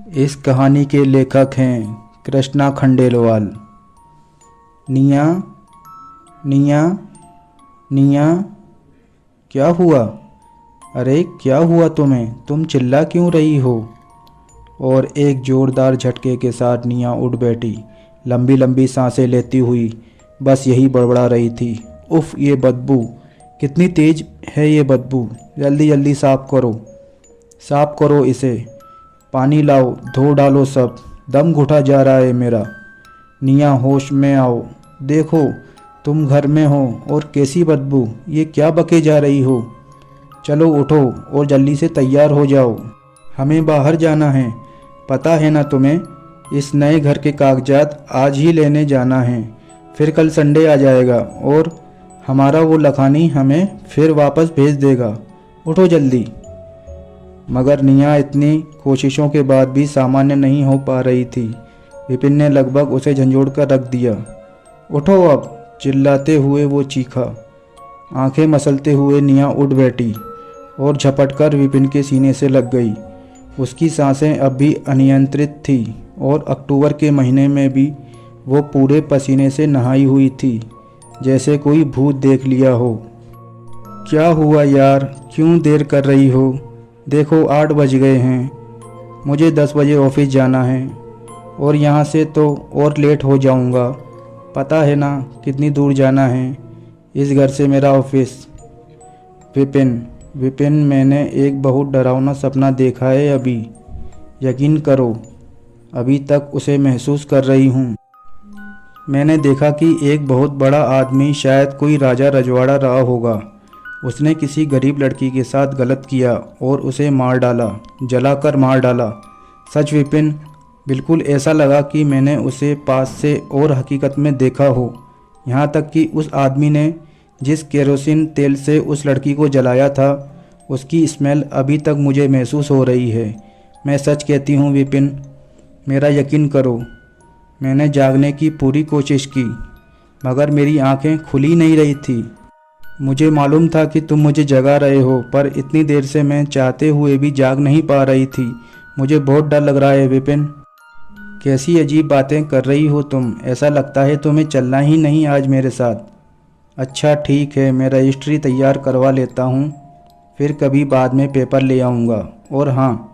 इस कहानी के लेखक हैं कृष्णा खंडेलवाल। निया निया निया, क्या हुआ? अरे क्या हुआ तुम्हें? तुम चिल्ला क्यों रही हो? और एक ज़ोरदार झटके के साथ निया उठ बैठी, लंबी लंबी सांसें लेती हुई बस यही बड़बड़ा रही थी। उफ़, ये बदबू कितनी तेज़ है! ये बदबू जल्दी जल्दी साफ़ करो इसे। पानी लाओ, धो डालो सब, दम घुटा जा रहा है मेरा। निया, होश में आओ, देखो तुम घर में हो और कैसी बदबू! ये क्या बके जा रही हो? चलो उठो और जल्दी से तैयार हो जाओ, हमें बाहर जाना है। पता है ना तुम्हें, इस नए घर के कागजात आज ही लेने जाना है, फिर कल संडे आ जाएगा और हमारा वो लखानी हमें फिर वापस भेज देगा। उठो जल्दी। मगर निया इतनी कोशिशों के बाद भी सामान्य नहीं हो पा रही थी। विपिन ने लगभग उसे झंझोड़ कर रख दिया। उठो अब, चिल्लाते हुए वो चीखा। आंखें मसलते हुए निया उठ बैठी और झपटकर विपिन के सीने से लग गई। उसकी सांसें अब भी अनियंत्रित थी और अक्टूबर के महीने में भी वो पूरे पसीने से नहाई हुई थी, जैसे कोई भूत देख लिया हो। क्या हुआ यार, क्यों देर कर रही हो? देखो 8 बज गए हैं, मुझे 10 बजे ऑफिस जाना है और यहाँ से तो और लेट हो जाऊँगा। पता है ना कितनी दूर जाना है इस घर से मेरा ऑफिस। विपिन, मैंने एक बहुत डरावना सपना देखा है अभी। यकीन करो, अभी तक उसे महसूस कर रही हूँ। मैंने देखा कि एक बहुत बड़ा आदमी, शायद कोई राजा रजवाड़ा रहा होगा, उसने किसी गरीब लड़की के साथ गलत किया और उसे मार डाला, जलाकर मार डाला। सच विपिन, बिल्कुल ऐसा लगा कि मैंने उसे पास से और हकीकत में देखा हो। यहाँ तक कि उस आदमी ने जिस केरोसिन तेल से उस लड़की को जलाया था, उसकी स्मेल अभी तक मुझे महसूस हो रही है। मैं सच कहती हूँ विपिन, मेरा यकीन करो। मैंने जागने की पूरी कोशिश की, मगर मेरी आंखें खुल ही नहीं रही थी। मुझे मालूम था कि तुम मुझे जगा रहे हो, पर इतनी देर से मैं चाहते हुए भी जाग नहीं पा रही थी। मुझे बहुत डर लग रहा है विपिन। कैसी अजीब बातें कर रही हो तुम, ऐसा लगता है तुम्हें चलना ही नहीं आज मेरे साथ। अच्छा ठीक है, मैं रजिस्ट्री तैयार करवा लेता हूँ, फिर कभी बाद में पेपर ले आऊँगा। और हाँ,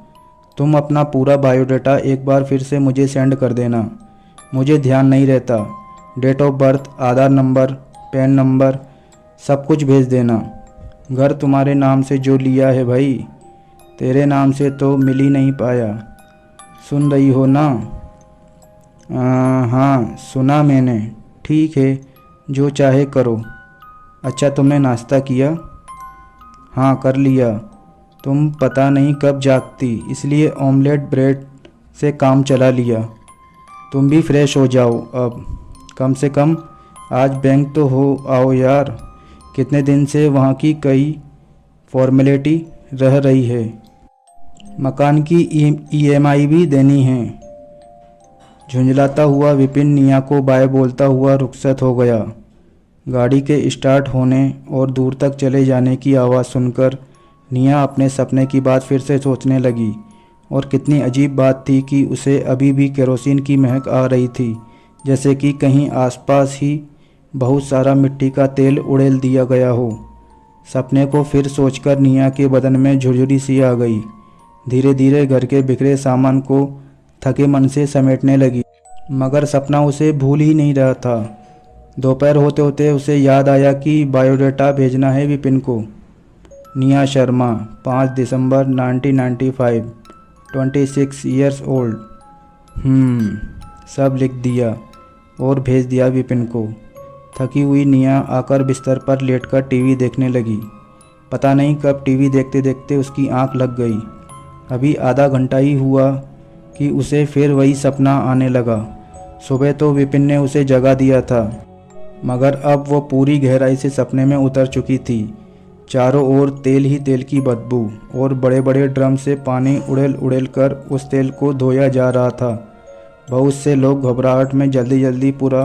तुम अपना पूरा बायोडाटा एक बार फिर से मुझे सेंड कर देना, मुझे ध्यान नहीं रहता। Date of birth, Aadhaar number, PAN number, सब कुछ भेज देना। घर तुम्हारे नाम से जो लिया है भाई, तेरे नाम से तो मिल ही नहीं पाया। सुन रही हो ना? हाँ सुना मैंने। ठीक है, जो चाहे करो। अच्छा, तुमने नाश्ता किया? हाँ कर लिया। तुम पता नहीं कब जागती, इसलिए ऑमलेट ब्रेड से काम चला लिया। तुम भी फ्रेश हो जाओ अब, कम से कम आज बैंक तो हो आओ यार। कितने दिन से वहाँ की कई फॉर्मेलिटी रह रही है। मकान की ईएमआई भी देनी है। झुंझलाता हुआ विपिन निया को बाय बोलता हुआ रुखसत हो गया। गाड़ी के स्टार्ट होने और दूर तक चले जाने की आवाज़ सुनकर निया अपने सपने की बात फिर से सोचने लगी। और कितनी अजीब बात थी कि उसे अभी भी केरोसिन की महक आ रही थी, जैसे कि कहीं आसपास ही बहुत सारा मिट्टी का तेल उड़ेल दिया गया हो। सपने को फिर सोचकर निया के बदन में झुरझुरी सी आ गई। धीरे धीरे घर के बिखरे सामान को थके मन से समेटने लगी, मगर सपना उसे भूल ही नहीं रहा था। दोपहर होते होते उसे याद आया कि बायोडाटा भेजना है विपिन को। निया शर्मा, 5 दिसंबर 1995, 26 ईयर्स ओल्ड। सब लिख दिया और भेज दिया विपिन को। थकी हुई निया आकर बिस्तर पर लेटकर टीवी देखने लगी। पता नहीं कब टीवी देखते देखते उसकी आंख लग गई। अभी आधा घंटा ही हुआ कि उसे फिर वही सपना आने लगा। सुबह तो विपिन ने उसे जगा दिया था, मगर अब वो पूरी गहराई से सपने में उतर चुकी थी। चारों ओर तेल ही तेल की बदबू और बड़े बड़े ड्रम से पानी उड़ेल उड़ेल कर उस तेल को धोया जा रहा था। बहुत से लोग घबराहट में जल्दी जल्दी पूरा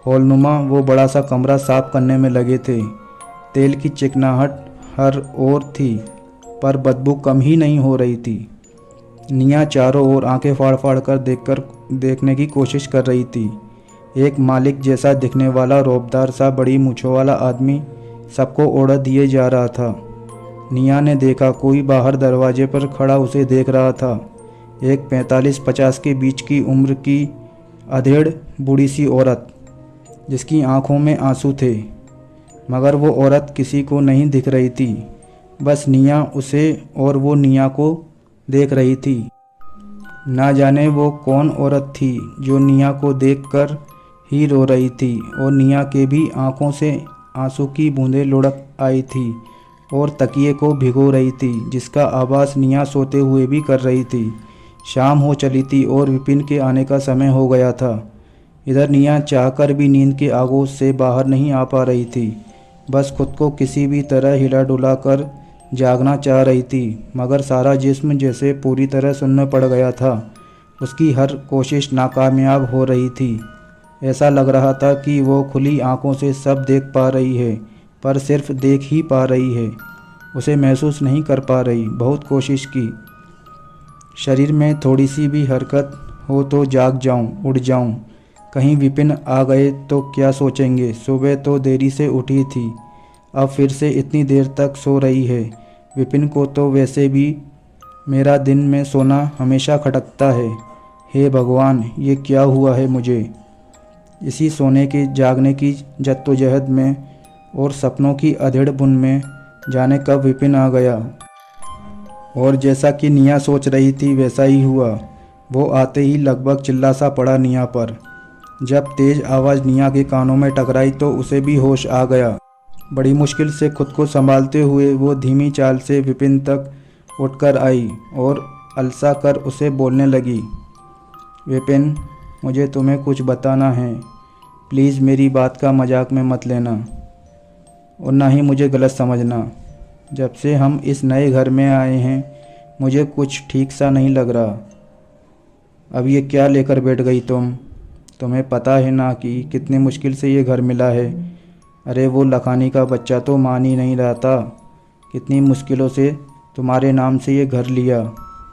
हॉलनुमा वो बड़ा सा कमरा साफ करने में लगे थे। तेल की चिकनाहट हर ओर थी, पर बदबू कम ही नहीं हो रही थी। निया चारों ओर आंखें फाड़ फाड़ कर देखने की कोशिश कर रही थी। एक मालिक जैसा दिखने वाला रौबदार सा बड़ी मूंछों वाला आदमी सबको ओढ़ दिए जा रहा था। निया ने देखा कोई बाहर दरवाजे पर खड़ा उसे देख रहा था। एक 45-50 के बीच की उम्र की अधेड़ बूढ़ी सी औरत, जिसकी आंखों में आंसू थे, मगर वो औरत किसी को नहीं दिख रही थी। बस निया उसे और वो निया को देख रही थी। ना जाने वो कौन औरत थी जो निया को देखकर ही रो रही थी, और निया के भी आंखों से आंसू की बूंदें लुढ़क आई थी और तकिए को भिगो रही थी, जिसका आभास निया सोते हुए भी कर रही थी। शाम हो चली थी और विपिन के आने का समय हो गया था। इधर निया चाहकर भी नींद के आगोश से बाहर नहीं आ पा रही थी। बस खुद को किसी भी तरह हिला डुला कर जागना चाह रही थी, मगर सारा जिस्म जैसे पूरी तरह सुन्न पड़ गया था। उसकी हर कोशिश नाकामयाब हो रही थी। ऐसा लग रहा था कि वो खुली आंखों से सब देख पा रही है, पर सिर्फ देख ही पा रही है, उसे महसूस नहीं कर पा रही। बहुत कोशिश की, शरीर में थोड़ी सी भी हरकत हो तो जाग जाऊं, उठ जाऊं। कहीं विपिन आ गए तो क्या सोचेंगे। सुबह तो देरी से उठी थी, अब फिर से इतनी देर तक सो रही है। विपिन को तो वैसे भी मेरा दिन में सोना हमेशा खटकता है। हे भगवान, ये क्या हुआ है मुझे। इसी सोने के जागने की जद्दोजहद में और सपनों की अधेड़ बुन में जाने कब विपिन आ गया। और जैसा कि निया सोच रही थी वैसा ही हुआ। वो आते ही लगभग चिल्ला सा पड़ा निया पर। जब तेज आवाज़ निया के कानों में टकराई तो उसे भी होश आ गया। बड़ी मुश्किल से खुद को संभालते हुए वो धीमी चाल से विपिन तक उठकर आई और अलसा कर उसे बोलने लगी। विपिन, मुझे तुम्हें कुछ बताना है। प्लीज़ मेरी बात का मजाक में मत लेना और ना ही मुझे गलत समझना। जब से हम इस नए घर में आए हैं मुझे कुछ ठीक सा नहीं लग रहा। अब ये क्या लेकर बैठ गई तुम? तुम्हें पता है ना कि कितनी मुश्किल से ये घर मिला है। अरे वो लखानी का बच्चा तो मान ही नहीं रहा था। कितनी मुश्किलों से तुम्हारे नाम से ये घर लिया,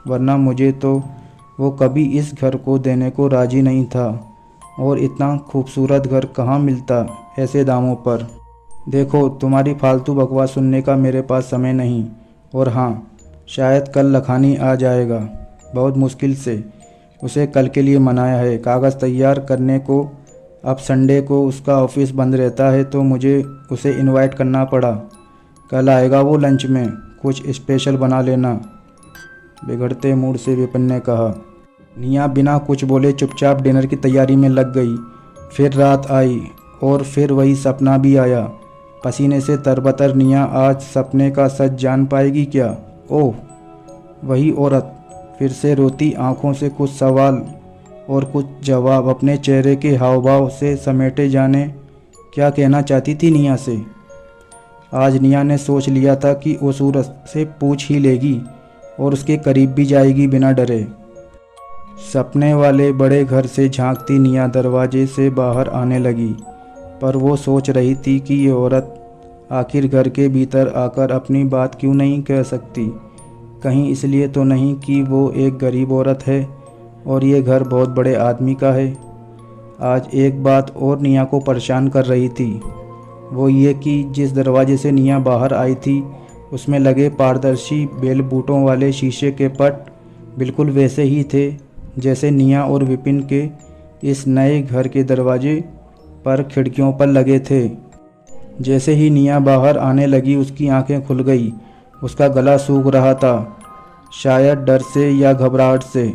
वरना मुझे तो वो कभी इस घर को देने को राजी नहीं था। और इतना खूबसूरत घर कहाँ मिलता ऐसे दामों पर। देखो, तुम्हारी फालतू बकवास सुनने का मेरे पास समय नहीं। और हाँ, शायद कल लखानी आ जाएगा, बहुत मुश्किल से। उसे कल के लिए मनाया है कागज़ तैयार करने को। अब संडे को उसका ऑफिस बंद रहता है तो मुझे उसे इनवाइट करना पड़ा। कल आएगा वो लंच में, कुछ स्पेशल बना लेना, बिगड़ते मूड से विपिन ने कहा। निया बिना कुछ बोले चुपचाप डिनर की तैयारी में लग गई। फिर रात आई और फिर वही सपना भी आया। पसीने से तरबतर निया आज सपने का सच जान पाएगी क्या? ओह, वही औरत फिर से रोती आंखों से कुछ सवाल और कुछ जवाब अपने चेहरे के हाव भाव से समेटे जाने क्या कहना चाहती थी निया से। आज निया ने सोच लिया था कि उस औरत से पूछ ही लेगी और उसके करीब भी जाएगी बिना डरे। सपने वाले बड़े घर से झांकती निया दरवाजे से बाहर आने लगी, पर वो सोच रही थी कि ये औरत आखिर घर के भीतर आकर अपनी बात क्यों नहीं कह सकती। कहीं इसलिए तो नहीं कि वो एक गरीब औरत है और ये घर बहुत बड़े आदमी का है। आज एक बात और निया को परेशान कर रही थी, वो ये कि जिस दरवाजे से निया बाहर आई थी उसमें लगे पारदर्शी बेल बूटों वाले शीशे के पट बिल्कुल वैसे ही थे जैसे निया और विपिन के इस नए घर के दरवाजे पर खिड़कियों पर लगे थे। जैसे ही निया बाहर आने लगी उसकी आंखें खुल गई। उसका गला सूख रहा था, शायद डर से या घबराहट से।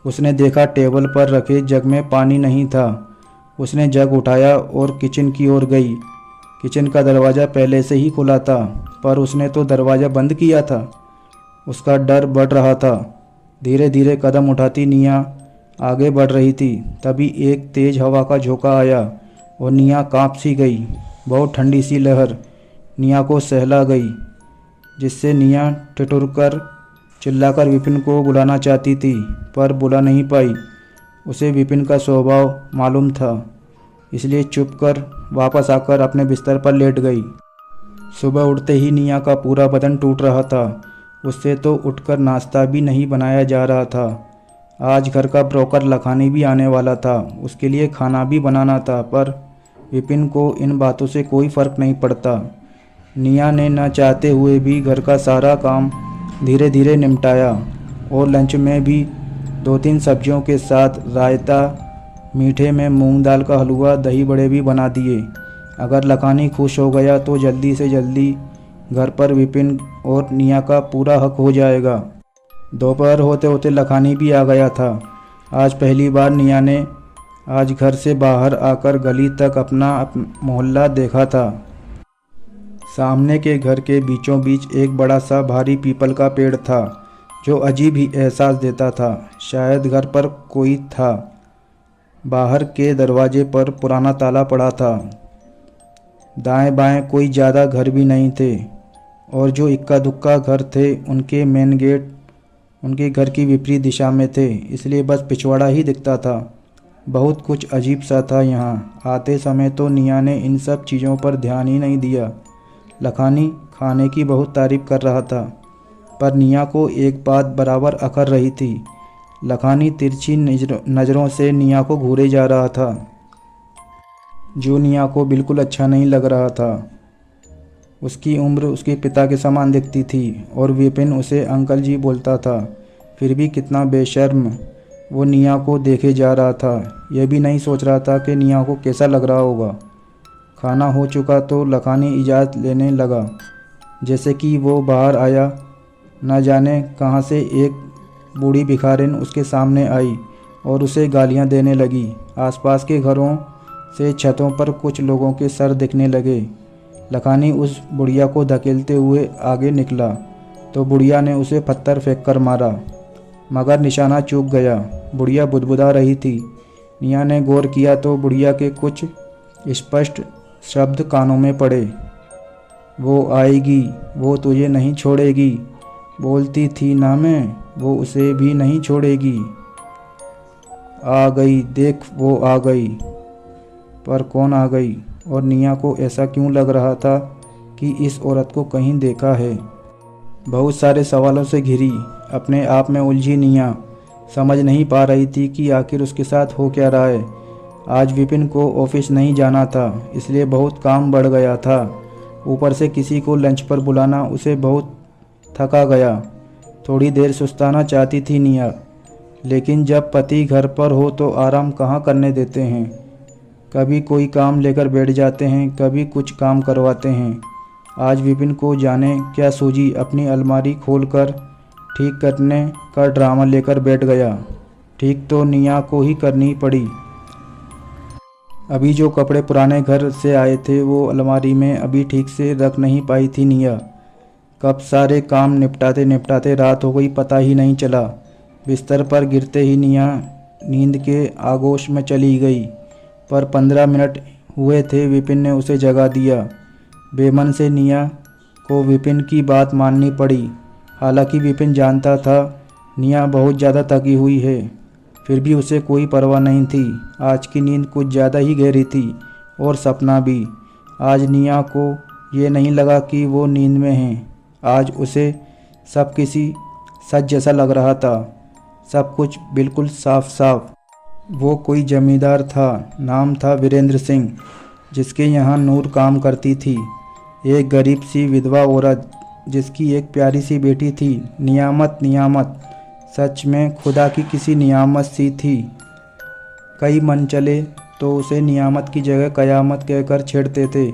उसने देखा टेबल पर रखे जग में पानी नहीं था। उसने जग उठाया और किचन की ओर गई। किचन का दरवाज़ा पहले से ही खुला था, पर उसने तो दरवाज़ा बंद किया था। उसका डर बढ़ रहा था। धीरे धीरे कदम उठाती निया आगे बढ़ रही थी। तभी एक तेज़ हवा का झोंका आया और निया कांप सी गई। बहुत ठंडी सी लहर निया को सहला गई, जिससे निया ठिठुरकर चिल्लाकर विपिन को बुलाना चाहती थी, पर बुला नहीं पाई। उसे विपिन का स्वभाव मालूम था, इसलिए चुप कर वापस आकर अपने बिस्तर पर लेट गई। सुबह उठते ही निया का पूरा बदन टूट रहा था। उससे तो उठकर नाश्ता भी नहीं बनाया जा रहा था। आज घर का ब्रोकर लखानी भी आने वाला था, उसके लिए खाना भी बनाना था, पर विपिन को इन बातों से कोई फ़र्क नहीं पड़ता। निया ने न चाहते हुए भी घर का सारा काम धीरे धीरे निपटाया और लंच में भी 2-3 सब्जियों के साथ रायता, मीठे में मूंग दाल का हलवा, दही बड़े भी बना दिए। अगर लखानी खुश हो गया तो जल्दी से जल्दी घर पर विपिन और निया का पूरा हक हो जाएगा। दोपहर होते होते लखानी भी आ गया था। आज पहली बार निया ने आज घर से बाहर आकर गली तक अपना मोहल्ला देखा था। सामने के घर के बीचों बीच एक बड़ा सा भारी पीपल का पेड़ था जो अजीब ही एहसास देता था, शायद घर पर कोई था। बाहर के दरवाजे पर पुराना ताला पड़ा था। दाएं बाएं कोई ज़्यादा घर भी नहीं थे और जो इक्का दुक्का घर थे उनके मेन गेट उनके घर की विपरीत दिशा में थे, इसलिए बस पिछवाड़ा ही दिखता था। बहुत कुछ अजीब सा था यहाँ। आते समय तो निया ने इन सब चीज़ों पर ध्यान ही नहीं दिया। लखानी खाने की बहुत तारीफ कर रहा था, पर निया को एक बात बराबर अखर रही थी। लखानी तिरछी नज़रों से निया को घूरे जा रहा था, जो निया को बिल्कुल अच्छा नहीं लग रहा था। उसकी उम्र उसके पिता के समान दिखती थी और विपिन उसे अंकल जी बोलता था। फिर भी कितना बेशर्म वो निया को देखे जा रहा था। यह भी नहीं सोच रहा था कि निया को कैसा लग रहा होगा। खाना हो चुका तो लखानी इजाज़त लेने लगा। जैसे कि वो बाहर आया, न जाने कहाँ से एक बूढ़ी भिखारिन उसके सामने आई और उसे गालियाँ देने लगी। आसपास के घरों से छतों पर कुछ लोगों के सर दिखने लगे। लखानी उस बुढ़िया को धकेलते हुए आगे निकला तो बुढ़िया ने उसे पत्थर फेंक कर मारा, मगर निशाना चूक गया। बुढ़िया बुदबुदा रही थी। निया ने गौर किया तो बुढ़िया के कुछ स्पष्ट शब्द कानों में पड़े। वो आएगी, वो तुझे नहीं छोड़ेगी, बोलती थी ना मैं, वो उसे भी नहीं छोड़ेगी। आ गई, देख वो आ गई। पर कौन आ गई? और निया को ऐसा क्यों लग रहा था कि इस औरत को कहीं देखा है? बहुत सारे सवालों से घिरी अपने आप में उलझी निया समझ नहीं पा रही थी कि आखिर उसके साथ हो क्या रहा है। आज विपिन को ऑफिस नहीं जाना था, इसलिए बहुत काम बढ़ गया था। ऊपर से किसी को लंच पर बुलाना उसे बहुत थका गया। थोड़ी देर सुस्ताना चाहती थी निया, लेकिन जब पति घर पर हो तो आराम कहाँ करने देते हैं। कभी कोई काम लेकर बैठ जाते हैं, कभी कुछ काम करवाते हैं। आज विपिन को जाने क्या सूझी, अपनी अलमारी खोलकर ठीक करने का ड्रामा लेकर बैठ गया। ठीक तो निया को ही करनी पड़ी। अभी जो कपड़े पुराने घर से आए थे वो अलमारी में अभी ठीक से रख नहीं पाई थी निया। कब सारे काम निपटाते निपटाते रात हो गई पता ही नहीं चला। बिस्तर पर गिरते ही निया नींद के आगोश में चली गई, पर 15 मिनट हुए थे विपिन ने उसे जगा दिया। बेमन से निया को विपिन की बात माननी पड़ी। हालांकि विपिन जानता था निया बहुत ज़्यादा थकी हुई है, फिर भी उसे कोई परवाह नहीं थी। आज की नींद कुछ ज़्यादा ही गहरी थी और सपना भी। आज निया को ये नहीं लगा कि वो नींद में है। आज उसे सब किसी सच जैसा लग रहा था, सब कुछ बिल्कुल साफ साफ। वो कोई जमींदार था, नाम था वीरेंद्र सिंह, जिसके यहाँ नूर काम करती थी। एक गरीब सी विधवा औरत जिसकी एक प्यारी सी बेटी थी। नियामत नियामत, सच में खुदा की किसी नियामत सी थी। कई मन चले तो उसे नियामत की जगह कयामत कहकर छेड़ते थे,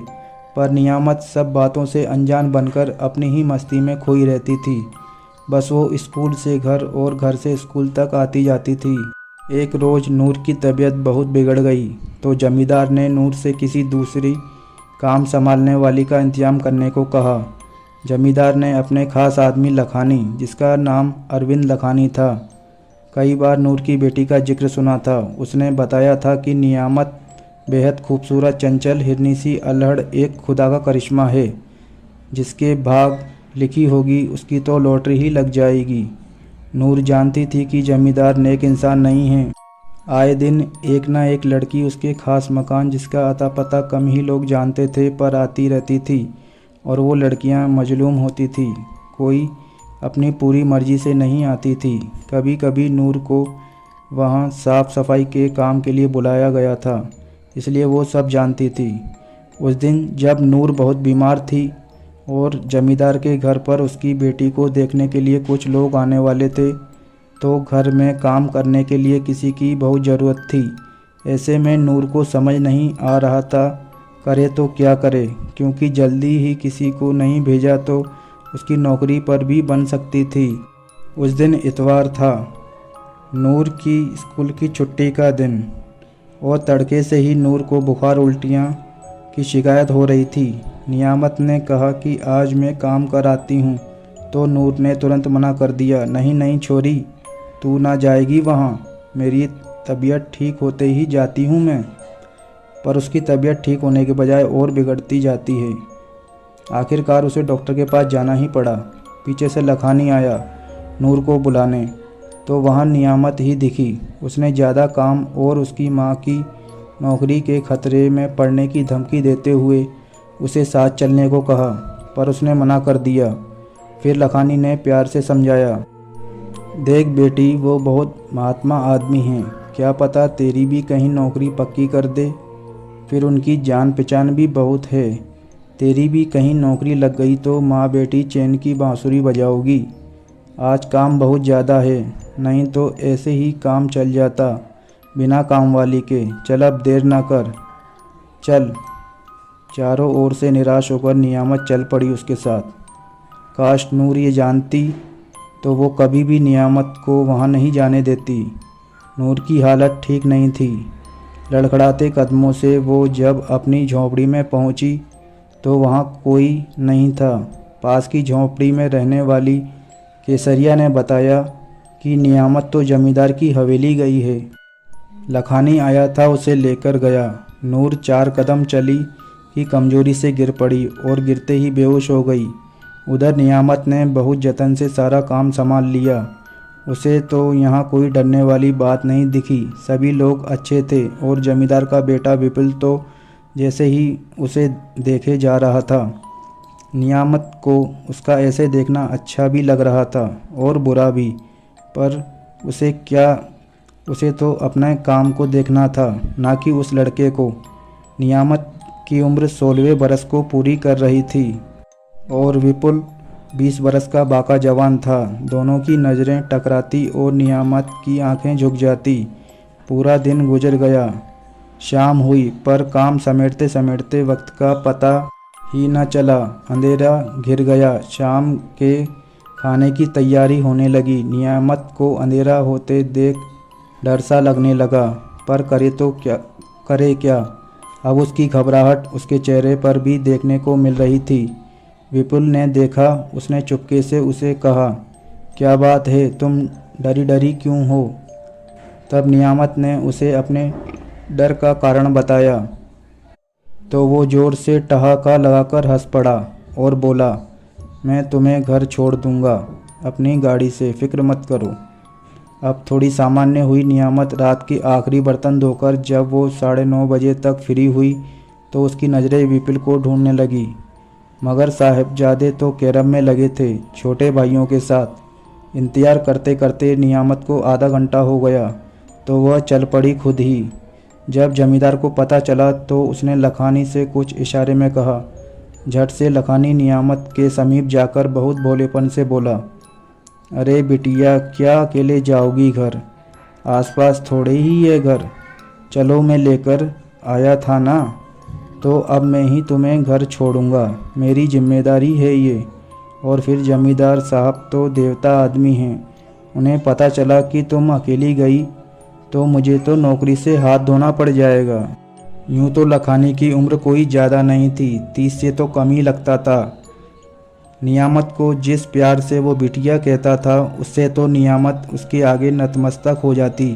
पर नियामत सब बातों से अनजान बनकर अपनी ही मस्ती में खोई रहती थी। बस वो स्कूल से घर और घर से स्कूल तक आती जाती थी। एक रोज़ नूर की तबीयत बहुत बिगड़ गई तो जमींदार ने नूर से किसी दूसरी काम संभालने वाली का इंतजाम करने को कहा। जमींदार ने अपने खास आदमी लखानी, जिसका नाम अरविंद लखानी था, कई बार नूर की बेटी का जिक्र सुना था। उसने बताया था कि नियामत बेहद खूबसूरत, चंचल, हिरनी सी अल्हड़ एक खुदा का करिश्मा है। जिसके भाग लिखी होगी उसकी तो लॉटरी ही लग जाएगी। नूर जानती थी कि जमींदार नेक इंसान नहीं है। आए दिन एक ना एक लड़की उसके खास मकान, जिसका अता पता कम ही लोग जानते थे, पर आती रहती थी और वो लड़कियां मजलूम होती थी। कोई अपनी पूरी मर्जी से नहीं आती थी। कभी कभी नूर को वहाँ साफ सफाई के काम के लिए बुलाया गया था, इसलिए वो सब जानती थी। उस दिन जब नूर बहुत बीमार थी और जमींदार के घर पर उसकी बेटी को देखने के लिए कुछ लोग आने वाले थे, तो घर में काम करने के लिए किसी की बहुत ज़रूरत थी। ऐसे में नूर को समझ नहीं आ रहा था करे तो क्या करे, क्योंकि जल्दी ही किसी को नहीं भेजा तो उसकी नौकरी पर भी बन सकती थी। उस दिन इतवार था, नूर की स्कूल की छुट्टी का दिन, और तड़के से ही नूर को बुखार उल्टियाँ की शिकायत हो रही थी। नियामत ने कहा कि आज मैं काम कर आती हूँ, तो नूर ने तुरंत मना कर दिया। नहीं नहीं छोरी, तू ना जाएगी वहाँ, मेरी तबीयत ठीक होते ही जाती हूँ मैं। पर उसकी तबीयत ठीक होने के बजाय और बिगड़ती जाती है। आखिरकार उसे डॉक्टर के पास जाना ही पड़ा। पीछे से लखानी आया नूर को बुलाने, तो वहाँ नियामत ही दिखी। उसने ज़्यादा काम और उसकी माँ की नौकरी के खतरे में पड़ने की धमकी देते हुए उसे साथ चलने को कहा, पर उसने मना कर दिया। फिर लखानी ने प्यार से समझाया, देख बेटी, वो बहुत महात्मा आदमी हैं, क्या पता तेरी भी कहीं नौकरी पक्की कर दे। फिर उनकी जान पहचान भी बहुत है, तेरी भी कहीं नौकरी लग गई तो माँ बेटी चैन की बांसुरी बजाओगी। आज काम बहुत ज़्यादा है, नहीं तो ऐसे ही काम चल जाता बिना काम वाली के। चल अब देर ना कर, चल। चारों ओर से निराश होकर नियामत चल पड़ी उसके साथ। काश नूर ये जानती तो वो कभी भी नियामत को वहाँ नहीं जाने देती। नूर की हालत ठीक नहीं थी। लड़खड़ाते कदमों से वो जब अपनी झोंपड़ी में पहुँची तो वहाँ कोई नहीं था। पास की झोंपड़ी में रहने वाली केसरिया ने बताया कि नियामत तो जमींदार की हवेली गई है। लखानी आया था, उसे लेकर गया। नूर 4 कदम चली कि कमजोरी से गिर पड़ी और गिरते ही बेहोश हो गई। उधर नियामत ने बहुत जतन से सारा काम संभाल लिया। उसे तो यहाँ कोई डरने वाली बात नहीं दिखी। सभी लोग अच्छे थे और जमींदार का बेटा विपुल तो जैसे ही उसे देखे जा रहा था। नियामत को उसका ऐसे देखना अच्छा भी लग रहा था और बुरा भी, पर उसे तो अपने काम को देखना था, ना कि उस लड़के को। नियामत की उम्र 16वें बरस को पूरी कर रही थी और विपुल 20 बरस का बाका जवान था। दोनों की नज़रें टकराती और नियामत की आंखें झुक जाती। पूरा दिन गुजर गया। शाम हुई, पर काम समेटते समेटते वक्त का पता ही न चला। अंधेरा घिर गया। शाम के खाने की तैयारी होने लगी। नियामत को अंधेरा होते देख डर सा लगने लगा, पर करे क्या। अब उसकी घबराहट उसके चेहरे पर भी देखने को मिल रही थी। विपुल ने देखा। उसने चुपके से उसे कहा, क्या बात है, तुम डरी डरी क्यों हो। तब नियामत ने उसे अपने डर का कारण बताया, तो वो ज़ोर से ठहाका लगाकर हंस पड़ा और बोला, मैं तुम्हें घर छोड़ दूंगा अपनी गाड़ी से, फिक्र मत करो। अब थोड़ी सामान्य हुई नियामत। रात के आखिरी बर्तन धोकर जब वो 9:30 बजे तक फ्री हुई तो उसकी नज़रें विपुल को ढूंढने लगी, मगर साहिबजादे तो कैरम में लगे थे छोटे भाइयों के साथ। इंतज़ार करते करते नियामत को आधा घंटा हो गया तो वह चल पड़ी खुद ही। जब जमींदार को पता चला तो उसने लखानी से कुछ इशारे में कहा। झट से लखानी नियामत के समीप जाकर बहुत भोलेपन से बोला, अरे बिटिया, क्या अकेले जाओगी घर? आसपास थोड़े ही है घर, चलो मैं लेकर आया था ना, तो अब मैं ही तुम्हें घर छोड़ूंगा, मेरी जिम्मेदारी है ये। और फिर जमींदार साहब तो देवता आदमी हैं, उन्हें पता चला कि तुम अकेली गई तो मुझे तो नौकरी से हाथ धोना पड़ जाएगा। यूँ तो लखानी की उम्र कोई ज़्यादा नहीं थी, 30 से तो कम ही लगता था। नियामत को जिस प्यार से वो बिटिया कहता था, उससे तो नियामत उसके आगे नतमस्तक हो जाती।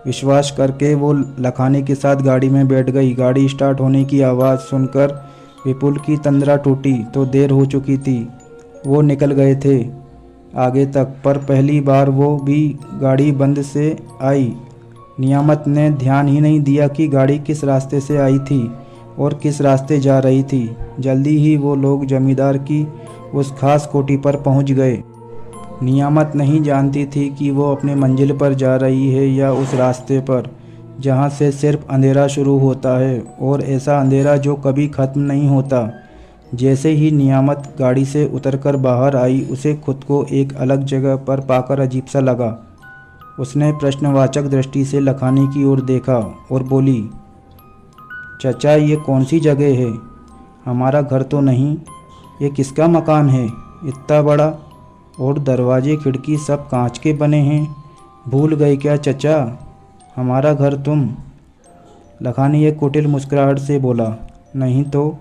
विश्वास करके वो लखानी के साथ गाड़ी में बैठ गई। गाड़ी स्टार्ट होने की आवाज़ सुनकर विपुल की तंद्रा टूटी तो देर हो चुकी थी। वो निकल गए थे आगे तक, पर पहली बार वो भी गाड़ी बंद से आई। नियामत ने ध्यान ही नहीं दिया कि गाड़ी किस रास्ते से आई थी और किस रास्ते जा रही थी। जल्दी ही वो लोग जमींदार की उस खास कोठी पर पहुंच गए। नियामत नहीं जानती थी कि वो अपने मंजिल पर जा रही है या उस रास्ते पर जहाँ से सिर्फ अंधेरा शुरू होता है, और ऐसा अंधेरा जो कभी ख़त्म नहीं होता। जैसे ही नियामत गाड़ी से उतरकर बाहर आई, उसे खुद को एक अलग जगह पर पाकर अजीब सा लगा। उसने प्रश्नवाचक दृष्टि से लखानी की ओर देखा और बोली, चचा, ये कौन सी जगह है? हमारा घर तो नहीं। ये किसका मकान है इतना बड़ा, और दरवाजे खिड़की सब कांच के बने हैं? भूल गए क्या चचा, हमारा घर तुम? लखानी एक कुटिल मुस्कुराहट से बोला, नहीं तो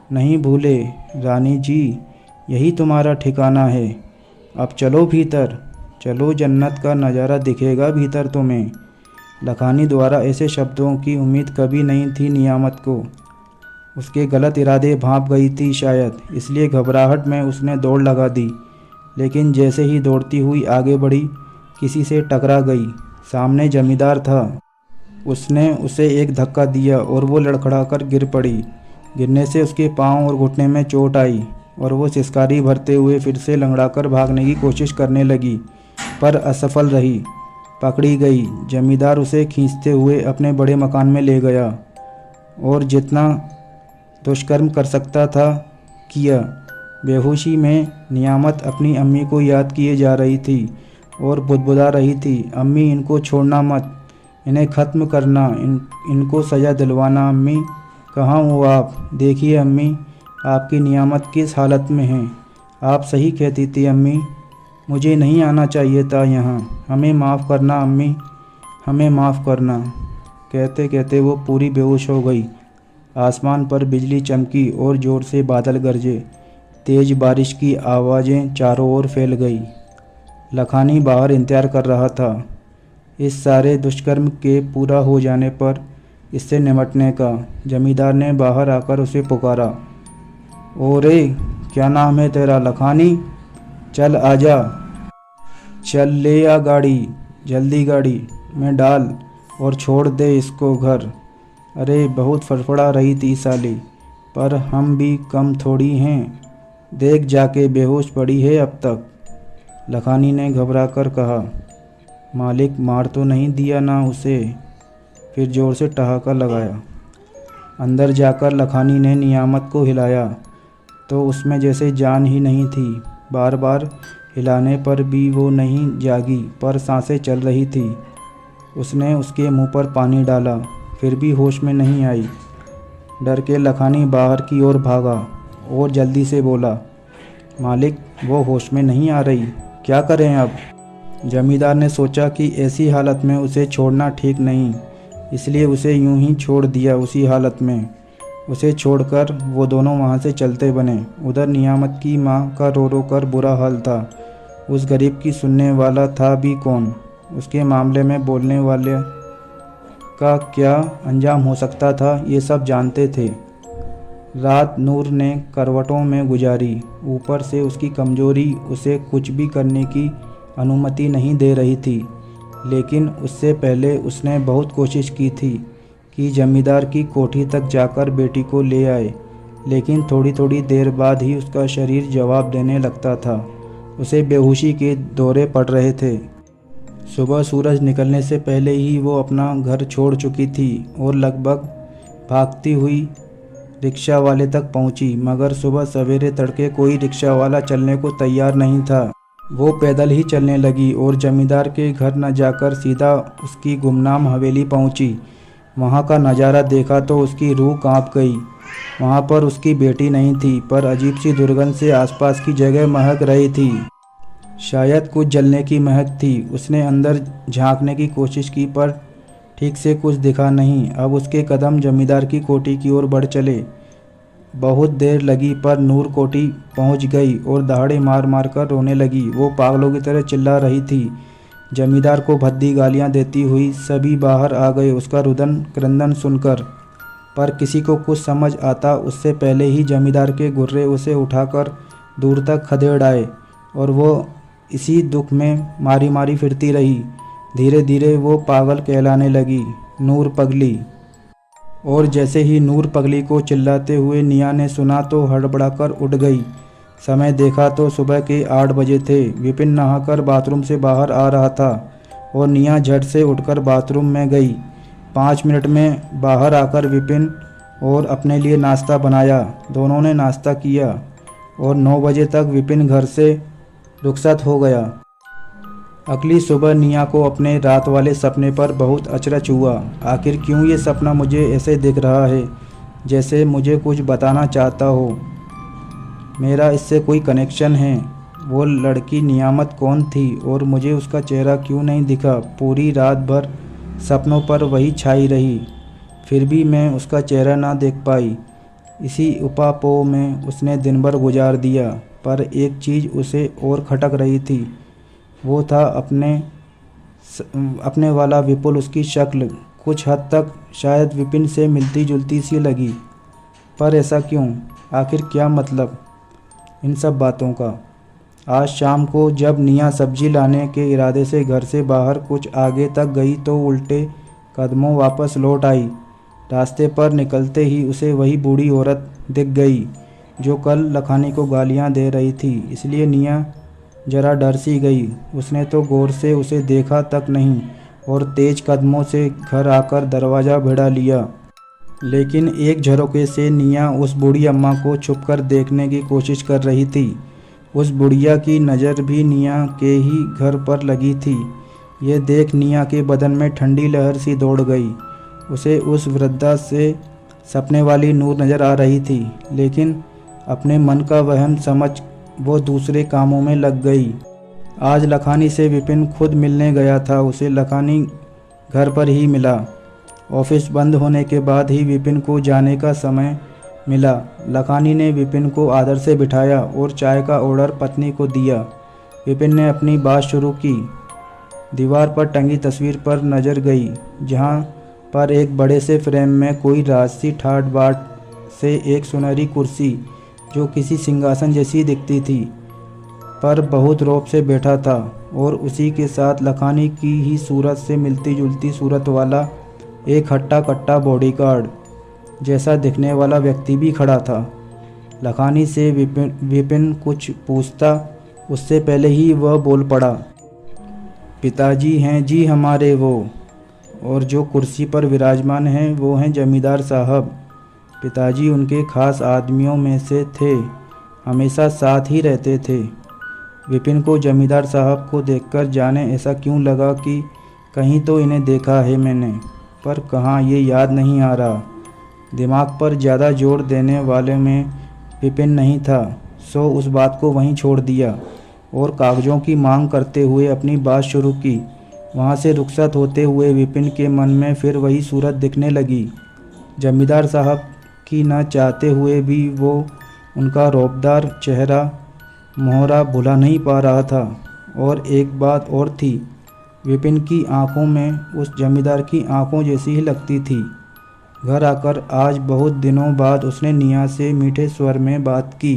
नहीं भूले रानी जी, यही तुम्हारा ठिकाना है। अब चलो भीतर, चलो, जन्नत का नज़ारा दिखेगा भीतर तुम्हें। लखानी द्वारा ऐसे शब्दों की उम्मीद कभी नहीं थी नियामत को। उसके गलत इरादे भांप गई थी शायद, इसलिए घबराहट में उसने दौड़ लगा दी। लेकिन जैसे ही दौड़ती हुई आगे बढ़ी, किसी से टकरा गई। सामने जमींदार था। उसने उसे एक धक्का दिया और वो लड़खड़ाकर गिर पड़ी। गिरने से उसके पांव और घुटने में चोट आई और वो सिसकारी भरते हुए फिर से लंगड़ाकर भागने की कोशिश करने लगी, पर असफल रही। पकड़ी गई। जमींदार उसे खींचते हुए अपने बड़े मकान में ले गया और जितना दुष्कर्म कर सकता था किया। बेहोशी में नियामत अपनी अम्मी को याद किए जा रही थी और बुदबुदा रही थी, अम्मी, इनको छोड़ना मत, इन्हें ख़त्म करना, इनको सज़ा दिलवाना। अम्मी, कहाँ हो आप? देखिए अम्मी, आपकी नियामत किस हालत में है। आप सही कहती थी अम्मी, मुझे नहीं आना चाहिए था यहाँ। हमें माफ़ करना अम्मी, हमें माफ़ करना। कहते कहते वो पूरी बेहोश हो गई। आसमान पर बिजली चमकी और ज़ोर से बादल गरजे। तेज़ बारिश की आवाज़ें चारों ओर फैल गई। लखानी बाहर इंतज़ार कर रहा था इस सारे दुष्कर्म के पूरा हो जाने पर इससे निमटने का। जमींदार ने बाहर आकर उसे पुकारा, ओरे, क्या नाम है तेरा? लखानी, चल आजा, चल ले आ गाड़ी, जल्दी गाड़ी में डाल और छोड़ दे इसको घर। अरे बहुत फड़फड़ा रही थी साली, पर हम भी कम थोड़ी हैं। देख जाके बेहोश पड़ी है अब तक। लखानी ने घबरा कर कहा, मालिक, मार तो नहीं दिया ना उसे? फिर जोर से ठहाका लगाया। अंदर जाकर लखानी ने नियामत को हिलाया तो उसमें जैसे जान ही नहीं थी। बार बार हिलाने पर भी वो नहीं जागी, पर सांसें चल रही थी। उसने उसके मुंह पर पानी डाला, फिर भी होश में नहीं आई। डर के लखानी बाहर की ओर भागा और जल्दी से बोला, मालिक, वो होश में नहीं आ रही, क्या करें अब? जमींदार ने सोचा कि ऐसी हालत में उसे छोड़ना ठीक नहीं, इसलिए उसे यूं ही छोड़ दिया उसी हालत में। उसे छोड़कर वो दोनों वहाँ से चलते बने। उधर नियामत की माँ का रो रो कर बुरा हाल था। उस गरीब की सुनने वाला था भी कौन? उसके मामले में बोलने वाले का क्या अंजाम हो सकता था, ये सब जानते थे। रात नूर ने करवटों में गुजारी। ऊपर से उसकी कमजोरी उसे कुछ भी करने की अनुमति नहीं दे रही थी। लेकिन उससे पहले उसने बहुत कोशिश की थी कि जमींदार की कोठी तक जाकर बेटी को ले आए, लेकिन थोड़ी थोड़ी देर बाद ही उसका शरीर जवाब देने लगता था। उसे बेहोशी के दौरे पड़ रहे थे। सुबह सूरज निकलने से पहले ही वो अपना घर छोड़ चुकी थी और लगभग भागती हुई रिक्शा वाले तक पहुंची, मगर सुबह सवेरे तड़के कोई रिक्शा वाला चलने को तैयार नहीं था। वो पैदल ही चलने लगी और जमींदार के घर न जाकर सीधा उसकी गुमनाम हवेली पहुंची। वहाँ का नज़ारा देखा तो उसकी रूह कांप गई। वहाँ पर उसकी बेटी नहीं थी, पर अजीब सी दुर्गंध से आसपास की जगह महक रही थी। शायद कुछ जलने की महक थी। उसने अंदर झांकने की कोशिश की, पर ठीक से कुछ दिखा नहीं। अब उसके कदम जमींदार की कोठी की ओर बढ़ चले। बहुत देर लगी, पर नूर कोठी पहुंच गई और दहाड़े मार मार कर रोने लगी। वो पागलों की तरह चिल्ला रही थी। जमींदार को भद्दी गालियां देती हुई सभी बाहर आ गए उसका रुदन क्रंदन सुनकर, पर किसी को कुछ समझ आता उससे पहले ही जमींदार के गुर्रे उसे उठाकर दूर तक खदेड़ आए और वो इसी दुख में मारी मारी फिरती रही। धीरे धीरे वो पागल कहलाने लगी, नूर पगली। और जैसे ही नूर पगली को चिल्लाते हुए निया ने सुना तो हड़बड़ाकर उठ गई। समय देखा तो सुबह के 8 बजे थे। विपिन नहाकर बाथरूम से बाहर आ रहा था और निया झट से उठकर बाथरूम में गई। 5 मिनट में बाहर आकर विपिन और अपने लिए नाश्ता बनाया। दोनों ने नाश्ता किया और 9 बजे तक विपिन घर से रुखसत हो गया। अगली सुबह निया को अपने रात वाले सपने पर बहुत अचरज हुआ। आखिर क्यों ये सपना मुझे ऐसे दिख रहा है, जैसे मुझे कुछ बताना चाहता हो। मेरा इससे कोई कनेक्शन है। वो लड़की नियामत कौन थी और मुझे उसका चेहरा क्यों नहीं दिखा। पूरी रात भर सपनों पर वही छाई रही, फिर भी मैं उसका चेहरा ना देख पाई। इसी उपापोह में उसने दिन भर गुजार दिया। पर एक चीज़ उसे और खटक रही थी, वो था अपने वाला विपुल। उसकी शक्ल कुछ हद तक शायद विपिन से मिलती जुलती सी लगी, पर ऐसा क्यों? आखिर क्या मतलब इन सब बातों का? आज शाम को जब निया सब्जी लाने के इरादे से घर से बाहर कुछ आगे तक गई तो उल्टे कदमों वापस लौट आई। रास्ते पर निकलते ही उसे वही बूढ़ी औरत दिख गई जो कल लखानी को गालियां दे रही थी। इसलिए निया जरा डर सी गई। उसने तो गौर से उसे देखा तक नहीं और तेज कदमों से घर आकर दरवाज़ा भिड़ा लिया। लेकिन एक झरोखे से निया उस बूढ़ी अम्मा को छुपकर देखने की कोशिश कर रही थी। उस बुढ़िया की नज़र भी निया के ही घर पर लगी थी। ये देख निया के बदन में ठंडी लहर सी दौड़ गई। उसे उस वृद्धा से सपने वाली नूर नज़र आ रही थी, लेकिन अपने मन का वहम समझ वो दूसरे कामों में लग गई। आज लखानी से विपिन खुद मिलने गया था। उसे लखानी घर पर ही मिला। ऑफिस बंद होने के बाद ही विपिन को जाने का समय मिला। लखानी ने विपिन को आदर से बिठाया और चाय का ऑर्डर पत्नी को दिया। विपिन ने अपनी बात शुरू की। दीवार पर टंगी तस्वीर पर नज़र गई, जहाँ पर एक बड़े से फ्रेम में कोई राजसी ठाट बाट से एक सुनहरी कुर्सी जो किसी सिंहासन जैसी दिखती थी पर बहुत रौब से बैठा था, और उसी के साथ लखानी की ही सूरत से मिलती जुलती सूरत वाला एक हट्टा कट्टा बॉडीगार्ड जैसा दिखने वाला व्यक्ति भी खड़ा था। लखानी से विपिन कुछ पूछता उससे पहले ही वह बोल पड़ा, पिताजी हैं जी हमारे वो, और जो कुर्सी पर विराजमान हैं वो हैं जमींदार साहब। पिताजी उनके खास आदमियों में से थे, हमेशा साथ ही रहते थे। विपिन को जमींदार साहब को देखकर जाने ऐसा क्यों लगा कि कहीं तो इन्हें देखा है मैंने, पर कहाँ ये याद नहीं आ रहा। दिमाग पर ज़्यादा जोर देने वाले में विपिन नहीं था, सो उस बात को वहीं छोड़ दिया और कागज़ों की मांग करते हुए अपनी बात शुरू की। वहाँ से रुखसत होते हुए विपिन के मन में फिर वही सूरत दिखने लगी। जमींदार साहब की न चाहते हुए भी वो उनका रौबदार चेहरा मोहरा भुला नहीं पा रहा था। और एक बात और थी, विपिन की आंखों में उस जमींदार की आंखों जैसी ही लगती थी। घर आकर आज बहुत दिनों बाद उसने निया से मीठे स्वर में बात की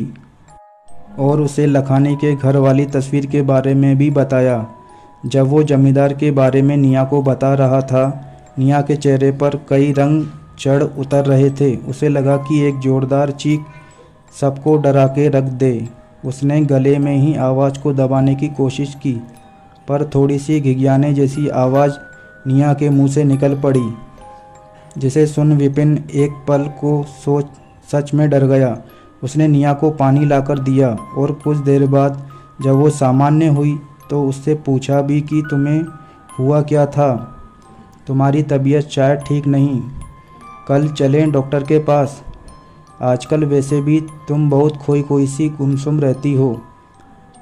और उसे लखानी के घर वाली तस्वीर के बारे में भी बताया। जब वो जमींदार के बारे में निया को बता रहा था, निया के चेहरे पर कई रंग चढ़ उतर रहे थे। उसे लगा कि एक जोरदार चीख सबको डरा के रख दे। उसने गले में ही आवाज़ को दबाने की कोशिश की, पर थोड़ी सी घिघियाने जैसी आवाज़ निया के मुंह से निकल पड़ी, जिसे सुन विपिन एक पल को सोच सच में डर गया। उसने निया को पानी लाकर दिया और कुछ देर बाद जब वो सामान्य हुई तो उससे पूछा भी कि तुम्हें हुआ क्या था, तुम्हारी तबीयत शायद ठीक नहीं, कल चलें डॉक्टर के पास। आजकल वैसे भी तुम बहुत खोई खोई सी गुमसुम रहती हो।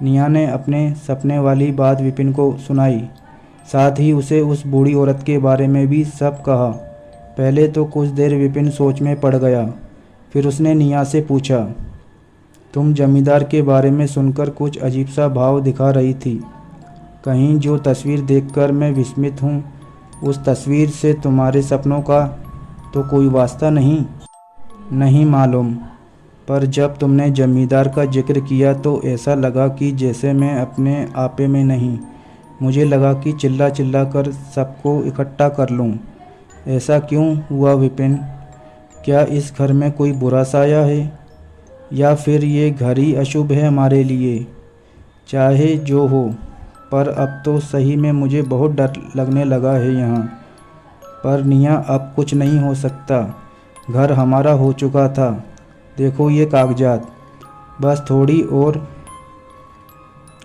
निया ने अपने सपने वाली बात विपिन को सुनाई, साथ ही उसे उस बूढ़ी औरत के बारे में भी सब कहा। पहले तो कुछ देर विपिन सोच में पड़ गया, फिर उसने निया से पूछा, तुम जमींदार के बारे में सुनकर कुछ अजीब सा भाव दिखा रही थी। कहीं जो तस्वीर देखकर मैं विस्मित हूँ, उस तस्वीर से तुम्हारे सपनों का तो कोई वास्ता नहीं? नहीं मालूम, पर जब तुमने जमींदार का जिक्र किया तो ऐसा लगा कि जैसे मैं अपने आपे में नहीं। मुझे लगा कि चिल्ला चिल्ला कर सबको इकट्ठा कर लूँ। ऐसा क्यों हुआ विपिन? क्या इस घर में कोई बुरा साया है? या फिर ये घर ही अशुभ है हमारे लिए। चाहे जो हो, पर अब तो सही में मुझे बहुत डर लगने लगा है यहाँ। पर निया, अब कुछ नहीं हो सकता। घर हमारा हो चुका था। देखो ये कागजात। बस थोड़ी और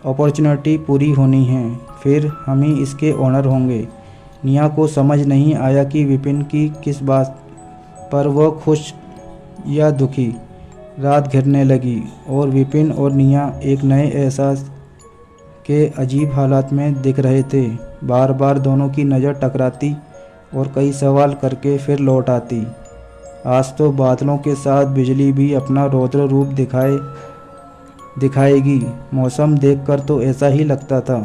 अपॉर्चुनिटी पूरी होनी है, फिर हम ही इसके ओनर होंगे। निया को समझ नहीं आया कि विपिन की किस बात पर वह खुश या दुखी। रात घिरने लगी और विपिन और निया एक नए एहसास के अजीब हालात में दिख रहे थे। बार बार दोनों की नज़र टकराती और कई सवाल करके फिर लौट आती। आज तो बादलों के साथ बिजली भी अपना रौद्र रूप दिखाएगी। मौसम देखकर तो ऐसा ही लगता था।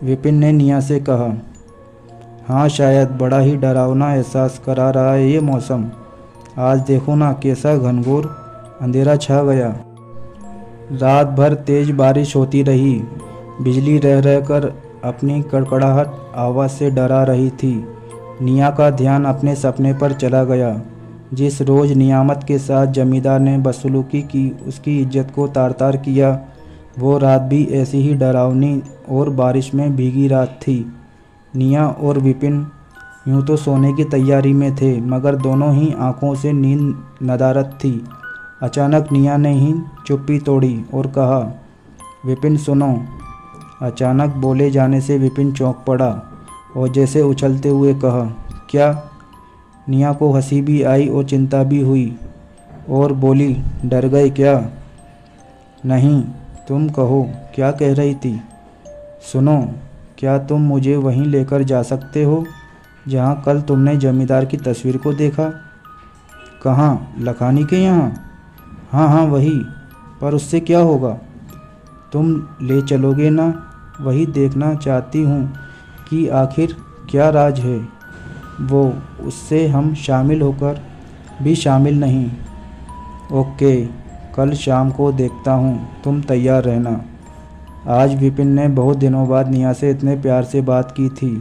विपिन ने निया से कहा, हाँ शायद बड़ा ही डरावना एहसास करा रहा है ये मौसम। आज देखो ना कैसा घनघोर अंधेरा छा गया। रात भर तेज बारिश होती रही। बिजली रह रहकर अपनी कड़कड़ाहट आवाज़ से डरा रही थी। निया का ध्यान अपने सपने पर चला गया। जिस रोज़ नियामत के साथ जमींदार ने बदसलूकी की, उसकी इज्जत को तार तार किया, वो रात भी ऐसी ही डरावनी और बारिश में भीगी रात थी। निया और विपिन यूँ तो सोने की तैयारी में थे, मगर दोनों ही आंखों से नींद नदारद थी। अचानक निया ने ही चुप्पी तोड़ी और कहा, विपिन सुनो। अचानक बोले जाने से विपिन चौंक पड़ा और जैसे उछलते हुए कहा, क्या? निया को हंसी भी आई और चिंता भी हुई और बोली, डर गए क्या? नहीं, तुम कहो, क्या कह रही थी? सुनो, क्या तुम मुझे वहीं लेकर जा सकते हो जहाँ कल तुमने जमींदार की तस्वीर को देखा? कहाँ? लखानी के यहाँ? हाँ हाँ वही। पर उससे क्या होगा? तुम ले चलोगे ना? वही देखना चाहती हूँ कि आखिर क्या राज है वो, उससे हम शामिल होकर भी शामिल नहीं। ओके, कल शाम को देखता हूँ, तुम तैयार रहना। आज विपिन ने बहुत दिनों बाद निया से इतने प्यार से बात की थी।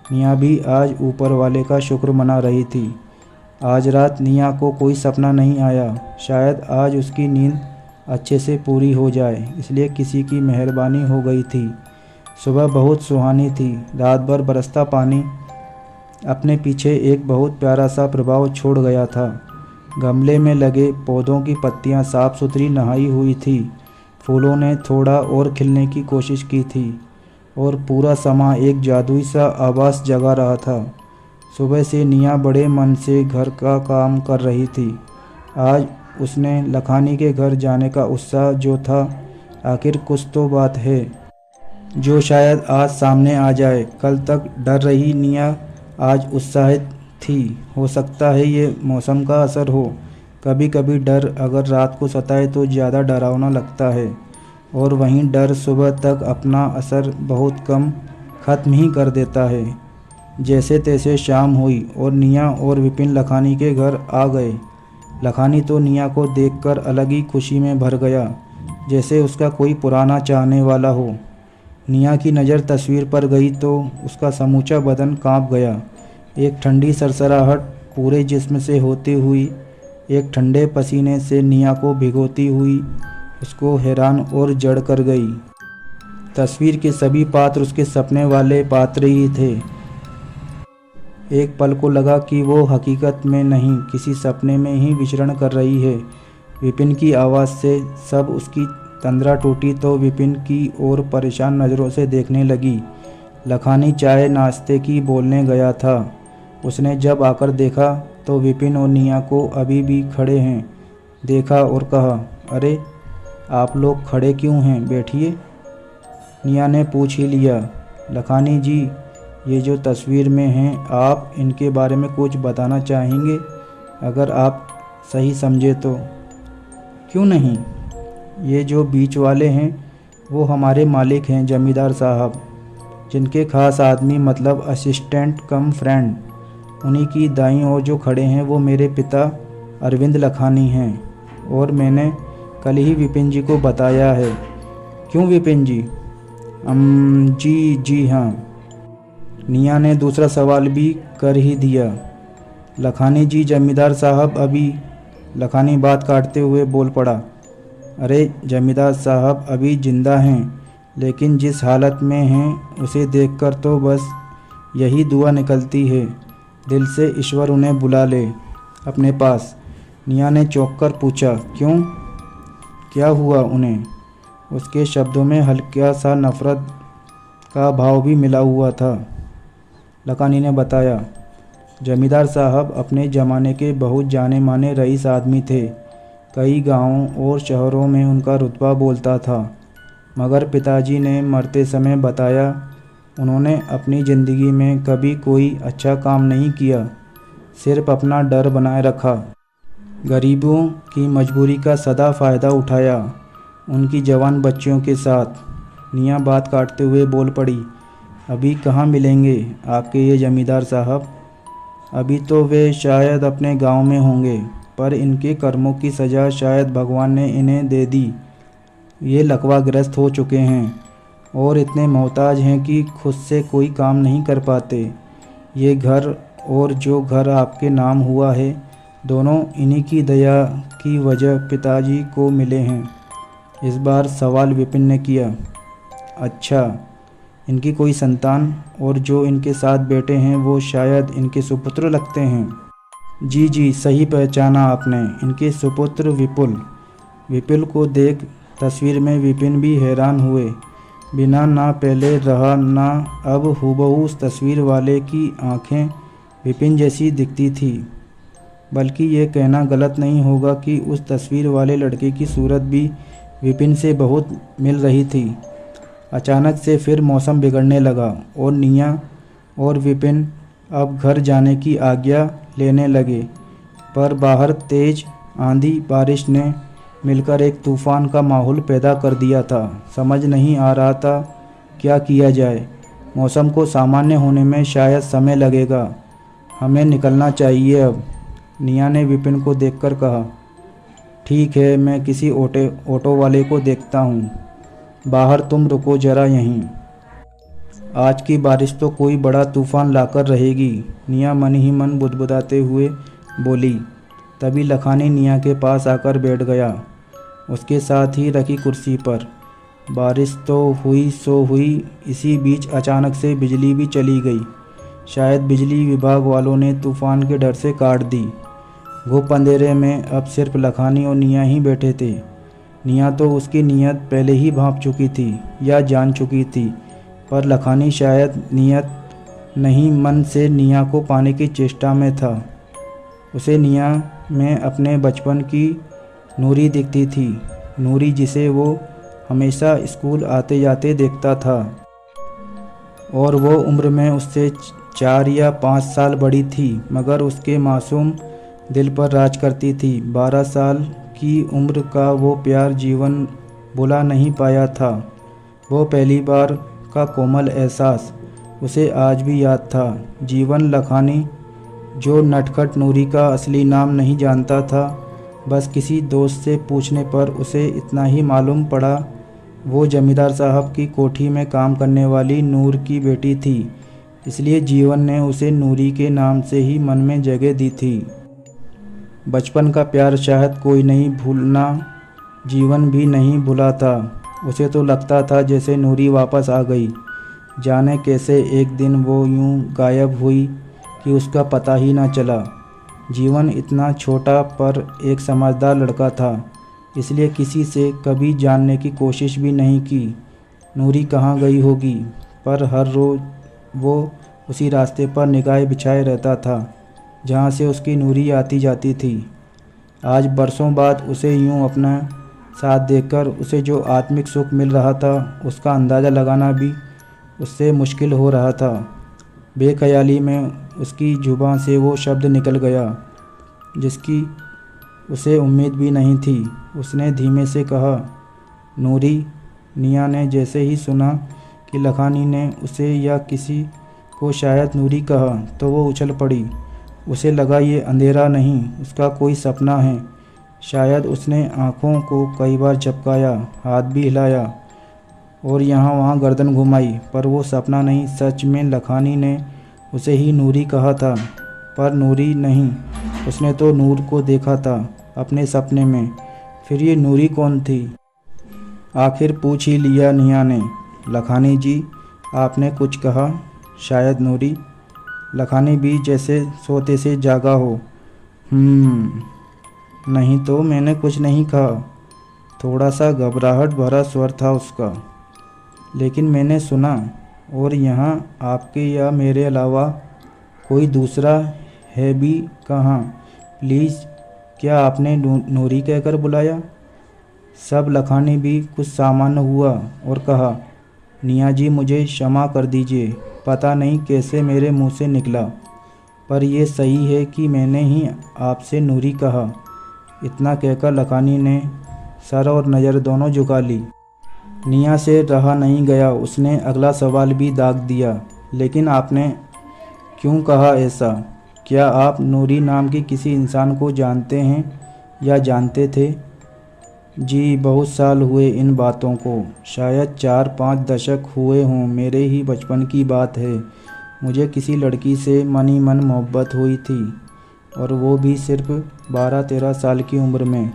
निया भी आज ऊपर वाले का शुक्र मना रही थी। आज रात निया को कोई सपना नहीं आया। शायद आज उसकी नींद अच्छे से पूरी हो जाए, इसलिए किसी की मेहरबानी हो गई थी। सुबह बहुत सुहानी थी। रात भर बरसता पानी अपने पीछे एक बहुत प्यारा सा प्रभाव छोड़ गया था। गमले में लगे पौधों की पत्तियां साफ सुथरी नहाई हुई थी। फूलों ने थोड़ा और खिलने की कोशिश की थी और पूरा समा एक जादुई सा आभास जगा रहा था। सुबह से निया बड़े मन से घर का काम कर रही थी। आज उसने लखानी के घर जाने का उत्साह जो था, आखिर कुछ तो बात है जो शायद आज सामने आ जाए। कल तक डर रही निया आज उत्साहित थी। हो सकता है ये मौसम का असर हो। कभी कभी डर अगर रात को सताए तो ज़्यादा डरावना लगता है, और वहीं डर सुबह तक अपना असर बहुत कम ख़त्म ही कर देता है। जैसे तैसे शाम हुई और निया और विपिन लखानी के घर आ गए। लखानी तो निया को देखकर अलग ही खुशी में भर गया, जैसे उसका कोई पुराना चाहने वाला हो। निया की नज़र तस्वीर पर गई तो उसका समूचा बदन कांप गया। एक ठंडी सरसराहट पूरे जिस्म से होती हुई, एक ठंडे पसीने से निया को भिगोती हुई उसको हैरान और जड़ कर गई। तस्वीर के सभी पात्र उसके सपने वाले पात्र ही थे। एक पल को लगा कि वो हकीकत में नहीं, किसी सपने में ही विचरण कर रही है। विपिन की आवाज़ से सब उसकी तंद्रा टूटी तो विपिन की ओर परेशान नज़रों से देखने लगी। लखानी चाय नाश्ते की बोलने गया था। उसने जब आकर देखा तो विपिन और निया को अभी भी खड़े हैं देखा और कहा, अरे आप लोग खड़े क्यों हैं, बैठिए। निया ने पूछ ही लिया, लखानी जी, ये जो तस्वीर में हैं आप इनके बारे में कुछ बताना चाहेंगे? अगर आप सही समझे तो। क्यों नहीं, ये जो बीच वाले हैं वो हमारे मालिक हैं, जमींदार साहब, जिनके खास आदमी मतलब असिस्टेंट कम फ्रेंड। उन्हीं की दाईं ओर जो खड़े हैं वो मेरे पिता अरविंद लखानी हैं, और मैंने कल ही विपिन जी को बताया है। क्यों विपिन जी? जी हाँ। निया ने दूसरा सवाल भी कर ही दिया। लखानी जी, जमींदार साहब अभी लखानी बात काटते हुए बोल पड़ा। अरे जमींदार साहब अभी जिंदा हैं, लेकिन जिस हालत में हैं उसे देखकर तो बस यही दुआ निकलती है, दिल से ईश्वर उन्हें बुला ले अपने पास। निया ने चौंक कर पूछा, क्यों, क्या हुआ उन्हें? उसके शब्दों में हल्का सा नफरत का भाव भी मिला हुआ था। लखानी ने बताया, जमींदार साहब अपने ज़माने के बहुत जाने माने रईस आदमी थे। कई गांवों और शहरों में उनका रुतबा बोलता था, मगर पिताजी ने मरते समय बताया उन्होंने अपनी ज़िंदगी में कभी कोई अच्छा काम नहीं किया, सिर्फ अपना डर बनाए रखा। गरीबों की मजबूरी का सदा फ़ायदा उठाया, उनकी जवान बच्चियों के साथ। निया बात काटते हुए बोल पड़ी, अभी कहाँ मिलेंगे आपके ये जमींदार साहब? अभी तो वे शायद अपने गांव में होंगे, पर इनके कर्मों की सज़ा शायद भगवान ने इन्हें दे दी। ये लकवाग्रस्त हो चुके हैं और इतने मोहताज हैं कि खुद से कोई काम नहीं कर पाते। ये घर और जो घर आपके नाम हुआ है, दोनों इन्हीं की दया की वजह पिताजी को मिले हैं। इस बार सवाल विपिन ने किया। अच्छा, इनकी कोई संतान और जो इनके साथ बैठे हैं वो शायद इनके सुपुत्र लगते हैं? जी जी, सही पहचाना आपने, इनके सुपुत्र विपुल। विपुल को देख तस्वीर में विपिन भी हैरान हुए। बिना ना पहले रहा ना अब हूबहू उस तस्वीर वाले की आंखें विपिन जैसी दिखती थी। बल्कि ये कहना गलत नहीं होगा कि उस तस्वीर वाले लड़के की सूरत भी विपिन से बहुत मिल रही थी। अचानक से फिर मौसम बिगड़ने लगा और निया और विपिन अब घर जाने की आज्ञा लेने लगे, पर बाहर तेज आंधी बारिश ने मिलकर एक तूफान का माहौल पैदा कर दिया था। समझ नहीं आ रहा था क्या किया जाए। मौसम को सामान्य होने में शायद समय लगेगा, हमें निकलना चाहिए अब, निया ने विपिन को देखकर कहा। ठीक है, मैं किसी ऑटो वाले को देखता हूँ, बाहर तुम रुको जरा यहीं। आज की बारिश तो कोई बड़ा तूफान लाकर रहेगी, निया मन ही मन बुदबुदाते हुए बोली। तभी लखानी निया के पास आकर बैठ गया, उसके साथ ही रखी कुर्सी पर। बारिश तो हुई सो हुई, इसी बीच अचानक से बिजली भी चली गई। शायद बिजली विभाग वालों ने तूफान के डर से काट दी। घुप अंधेरे में अब सिर्फ लखानी और निया ही बैठे थे। निया तो उसकी नीयत पहले ही भांप चुकी थी या जान चुकी थी, पर लखानी शायद नीयत नहीं मन से निया को पाने की चेष्टा में था। उसे निया में अपने बचपन की नूरी दिखती थी, नूरी जिसे वो हमेशा स्कूल आते जाते देखता था, और वो उम्र में उससे 4 या 5 साल बड़ी थी, मगर उसके मासूम दिल पर राज करती थी। 12 साल की उम्र का वो प्यार जीवन भुला नहीं पाया था। वो पहली बार का कोमल एहसास उसे आज भी याद था। जीवन लखानी जो नटखट नूरी का असली नाम नहीं जानता था, बस किसी दोस्त से पूछने पर उसे इतना ही मालूम पड़ा, वो जमींदार साहब की कोठी में काम करने वाली नूर की बेटी थी। इसलिए जीवन ने उसे नूरी के नाम से ही मन में जगह दी थी। बचपन का प्यार शायद कोई नहीं भूलना, जीवन भी नहीं भूला था। उसे तो लगता था जैसे नूरी वापस आ गई। जाने कैसे एक दिन वो यूं गायब हुई कि उसका पता ही ना चला। जीवन इतना छोटा पर एक समझदार लड़का था, इसलिए किसी से कभी जानने की कोशिश भी नहीं की नूरी कहाँ गई होगी। पर हर रोज़ वो उसी रास्ते पर निगाहें बिछाए रहता था जहाँ से उसकी नूरी आती जाती थी। आज बरसों बाद उसे यूं अपना साथ देखकर उसे जो आत्मिक सुख मिल रहा था, उसका अंदाज़ा लगाना भी उससे मुश्किल हो रहा था। बेख्याली में उसकी जुबान से वो शब्द निकल गया जिसकी उसे उम्मीद भी नहीं थी। उसने धीमे से कहा, नूरी। निया ने जैसे ही सुना कि लखानी ने उसे या किसी को शायद नूरी कहा, तो वो उछल पड़ी। उसे लगा ये अंधेरा नहीं, उसका कोई सपना है। शायद उसने आँखों को कई बार झपकाया, हाथ भी हिलाया और यहाँ वहाँ गर्दन घुमाई, पर वो सपना नहीं, सच में लखानी ने उसे ही नूरी कहा था। पर नूरी नहीं, उसने तो नूर को देखा था, अपने सपने में। फिर ये नूरी कौन थी? आखिर पूछ ही लिया निया ने। लखानी जी, आपने कुछ कहा? शायद नूरी। लखानी भी जैसे सोते से जागा हो। नहीं तो मैंने कुछ नहीं कहा। थोड़ा सा घबराहट भरा स्वर था उसका। लेकिन मैंने सुना, और यहाँ आपके या मेरे अलावा कोई दूसरा है भी कहाँ? प्लीज़, क्या आपने नूरी कहकर बुलाया? सब लखानी भी कुछ सामान्य हुआ और कहा, निया जी मुझे क्षमा कर दीजिए, पता नहीं कैसे मेरे मुंह से निकला, पर यह सही है कि मैंने ही आपसे नूरी कहा। इतना कहकर लखानी ने सर और नज़र दोनों झुका ली। निया से रहा नहीं गया, उसने अगला सवाल भी दाग दिया, लेकिन आपने क्यों कहा ऐसा? क्या आप नूरी नाम की किसी इंसान को जानते हैं या जानते थे? जी, बहुत साल हुए इन बातों को, शायद 4-5 दशक हुए हों। मेरे ही बचपन की बात है। मुझे किसी लड़की से मन ही मन मोहब्बत हुई थी, और वो भी सिर्फ 12-13 साल की उम्र में।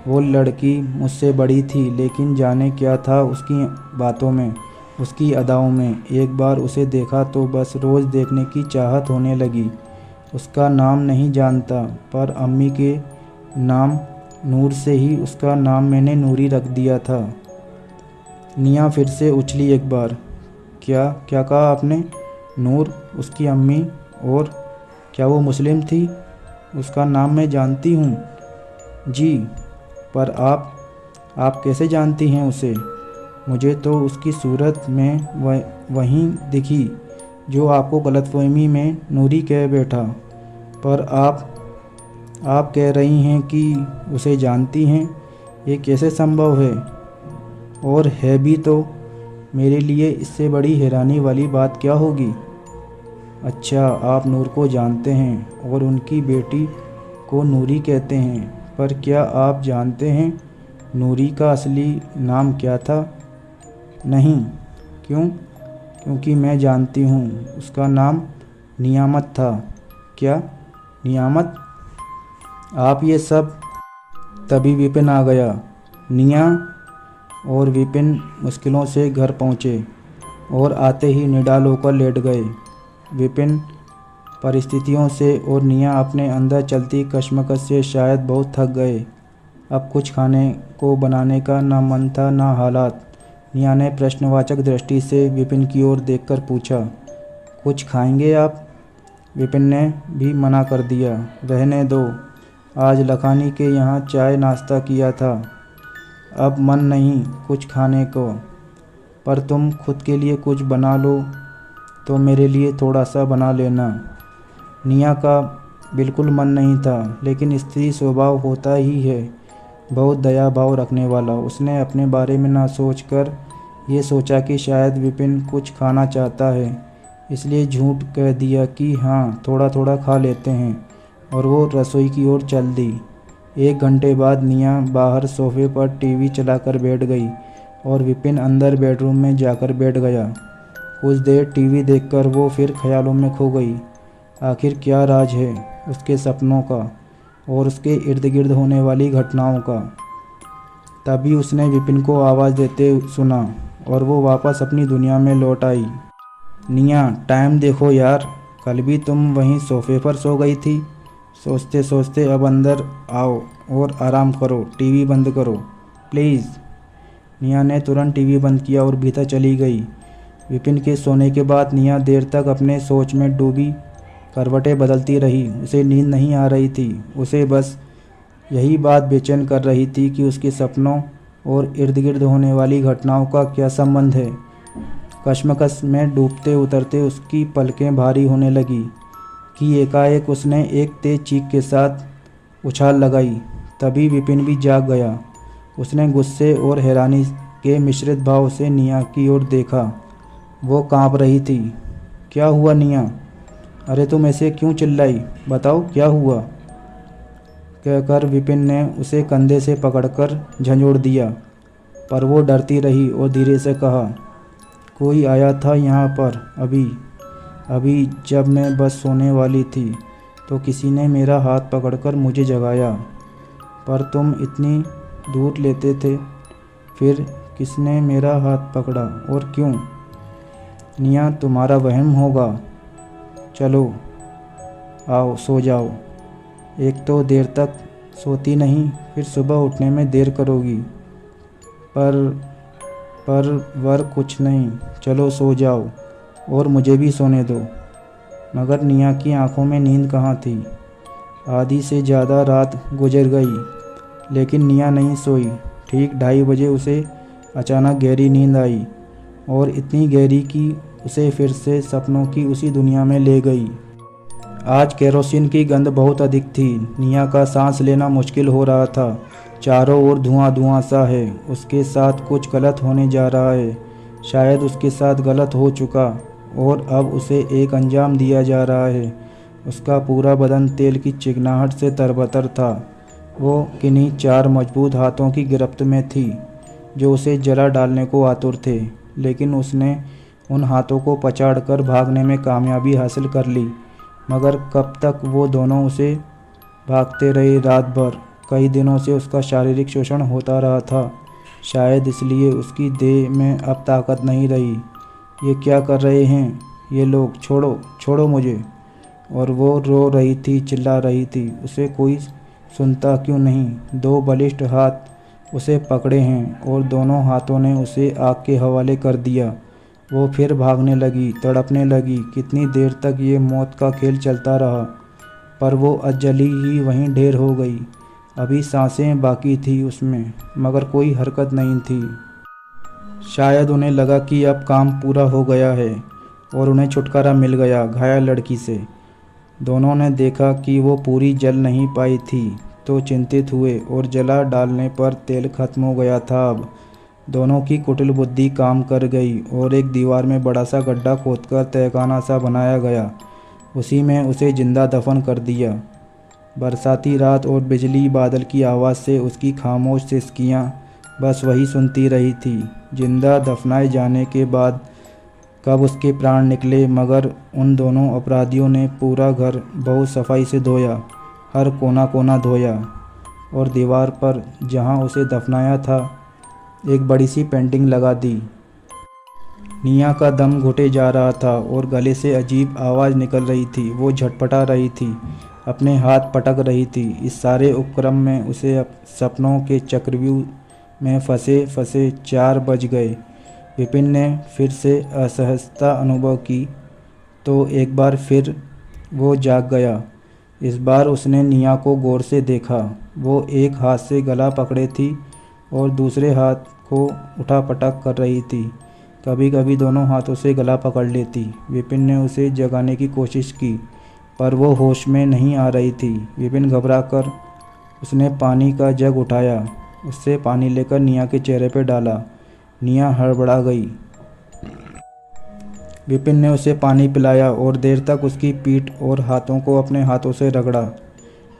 वो लड़की मुझसे बड़ी थी, लेकिन जाने क्या था उसकी बातों में, उसकी अदाओं में। एक बार उसे देखा तो बस रोज़ देखने की चाहत होने लगी। उसका नाम नहीं जानता, पर अम्मी के नाम नूर से ही उसका नाम मैंने नूरी रख दिया था। निया फिर से उछली एक बार। क्या क्या कहा आपने? नूर, उसकी अम्मी? और क्या वो मुस्लिम थी? उसका नाम मैं जानती हूँ। जी, पर आप कैसे जानती हैं उसे? मुझे तो उसकी सूरत में वहीं दिखी जो आपको गलतफहमी में नूरी कह बैठा। पर आप कह रही हैं कि उसे जानती हैं। ये कैसे संभव है? और है भी तो मेरे लिए इससे बड़ी हैरानी वाली बात क्या होगी? अच्छा, आप नूर को जानते हैं और उनकी बेटी को नूरी कहते हैं, पर क्या आप जानते हैं नूरी का असली नाम क्या था? नहीं। क्यों? क्योंकि मैं जानती हूँ। उसका नाम नियामत था। क्या? नियामत? आप ये सब। तभी विपिन आ गया। निया और विपिन मुश्किलों से घर पहुँचे और आते ही निडाल होकर लेट गए। विपिन परिस्थितियों से और निया अपने अंदर चलती कश्मकश से शायद बहुत थक गए। अब कुछ खाने को बनाने का ना मन था ना हालात। निया ने प्रश्नवाचक दृष्टि से विपिन की ओर देखकर पूछा, कुछ खाएंगे आप? विपिन ने भी मना कर दिया। रहने दो, आज लखानी के यहाँ चाय नाश्ता किया था, अब मन नहीं कुछ खाने को। पर तुम खुद के लिए कुछ बना लो तो मेरे लिए थोड़ा सा बना लेना। निया का बिल्कुल मन नहीं था, लेकिन स्त्री स्वभाव होता ही है बहुत दया भाव रखने वाला। उसने अपने बारे में ना सोचकर ये सोचा कि शायद विपिन कुछ खाना चाहता है, इसलिए झूठ कह दिया कि हाँ थोड़ा थोड़ा खा लेते हैं, और वो रसोई की ओर चल दी। 1 घंटे बाद निया बाहर सोफे पर टीवी चलाकर बैठ गई और विपिन अंदर बेडरूम में जाकर बैठ गया। कुछ देर टीवी देखकर वो फिर ख्यालों में खो गई। आखिर क्या राज है उसके सपनों का और उसके इर्द गिर्द होने वाली घटनाओं का? तभी उसने विपिन को आवाज़ देते सुना और वो वापस अपनी दुनिया में लौट आई। निया, टाइम देखो यार, कल भी तुम वहीं सोफे पर सो गई थी। सोचते सोचते अब अंदर आओ और आराम करो, टीवी बंद करो प्लीज़। निया ने तुरंत टीवी बंद किया और भीतर चली गई। विपिन के सोने के बाद निया देर तक अपने सोच में डूबी करवटें बदलती रही। उसे नींद नहीं आ रही थी। उसे बस यही बात बेचैन कर रही थी कि उसके सपनों और इर्द गिर्द होने वाली घटनाओं का क्या संबंध है। कश्मकश में डूबते उतरते उसकी पलकें भारी होने लगी कि एकाएक उसने एक तेज चीख के साथ उछाल लगाई। तभी विपिन भी जाग गया। उसने गुस्से और हैरानी के मिश्रित भाव से निया की ओर देखा। वो कांप रही थी। क्या हुआ निया? अरे तुम ऐसे क्यों चिल्लाई? बताओ क्या हुआ? कहकर विपिन ने उसे कंधे से पकड़कर झंझोड़ दिया, पर वो डरती रही और धीरे से कहा, कोई आया था यहाँ पर अभी जब मैं बस सोने वाली थी तो किसी ने मेरा हाथ पकड़कर मुझे जगाया। पर तुम इतनी दूर लेते थे। फिर किसने मेरा हाथ पकड़ा और क्यों? निया, तुम्हारा वहम होगा। चलो आओ सो जाओ। एक तो देर तक सोती नहीं, फिर सुबह उठने में देर करोगी। पर वर कुछ नहीं, चलो सो जाओ और मुझे भी सोने दो। मगर निया की आंखों में नींद कहाँ थी। आधी से ज़्यादा रात गुजर गई लेकिन निया नहीं सोई। ठीक 2:30 बजे उसे अचानक गहरी नींद आई और इतनी गहरी कि उसे फिर से सपनों की उसी दुनिया में ले गई। आज केरोसिन की गंध बहुत अधिक थी। निया का सांस लेना मुश्किल हो रहा था। चारों ओर धुआं धुआं सा है। उसके साथ कुछ गलत होने जा रहा है। शायद उसके साथ गलत हो चुका और अब उसे एक अंजाम दिया जा रहा है। उसका पूरा बदन तेल की चिकनाहट से तरबतर था। वो किन्हीं 4 मजबूत हाथों की गिरफ्त में थी जो उसे जला डालने को आतुर थे, लेकिन उसने उन हाथों को पछाड़कर भागने में कामयाबी हासिल कर ली। मगर कब तक वो दोनों उसे भागते रहे रात भर। कई दिनों से उसका शारीरिक शोषण होता रहा था। शायद इसलिए उसकी देह में अब ताकत नहीं रही। ये क्या कर रहे हैं ये लोग? छोड़ो छोड़ो मुझे। और वो रो रही थी, चिल्ला रही थी। उसे कोई सुनता क्यों नहीं? 2 बलिष्ठ हाथ उसे पकड़े हैं और दोनों हाथों ने उसे आग के हवाले कर दिया। वो फिर भागने लगी, तड़पने लगी। कितनी देर तक ये मौत का खेल चलता रहा, पर वो अजली ही वहीं ढेर हो गई। अभी सांसें बाकी थी उसमें, मगर कोई हरकत नहीं थी। शायद उन्हें लगा कि अब काम पूरा हो गया है और उन्हें छुटकारा मिल गया घायल लड़की से। दोनों ने देखा कि वो पूरी जल नहीं पाई थी तो चिंतित हुए और जला डालने पर तेल खत्म हो गया था। अब दोनों की कुटिल बुद्धि काम कर गई और एक दीवार में बड़ा सा गड्ढा खोदकर तहखाना सा बनाया गया। उसी में उसे जिंदा दफन कर दिया। बरसाती रात और बिजली बादल की आवाज़ से उसकी खामोश सिसकियाँ बस वही सुनती रही थी। जिंदा दफनाए जाने के बाद कब उसके प्राण निकले, मगर उन दोनों अपराधियों ने पूरा घर बहुत सफाई से धोया, हर कोना कोना धोया और दीवार पर जहाँ उसे दफनाया था एक बड़ी सी पेंटिंग लगा दी। निया का दम घुटे जा रहा था और गले से अजीब आवाज़ निकल रही थी। वो झटपटा रही थी, अपने हाथ पटक रही थी। इस सारे उपक्रम में उसे सपनों के चक्रव्यूह में फंसे फंसे 4 बज गए। विपिन ने फिर से असहजता अनुभव की तो एक बार फिर वो जाग गया। इस बार उसने निया को गौर से देखा। वो एक हाथ से गला पकड़े थी और दूसरे हाथ को उठा पटक कर रही थी। कभी कभी दोनों हाथों से गला पकड़ लेती। विपिन ने उसे जगाने की कोशिश की पर वो होश में नहीं आ रही थी। विपिन घबराकर उसने पानी का जग उठाया, उससे पानी लेकर निया के चेहरे पर डाला। निया हड़बड़ा गई। विपिन ने उसे पानी पिलाया और देर तक उसकी पीठ और हाथों को अपने हाथों से रगड़ा।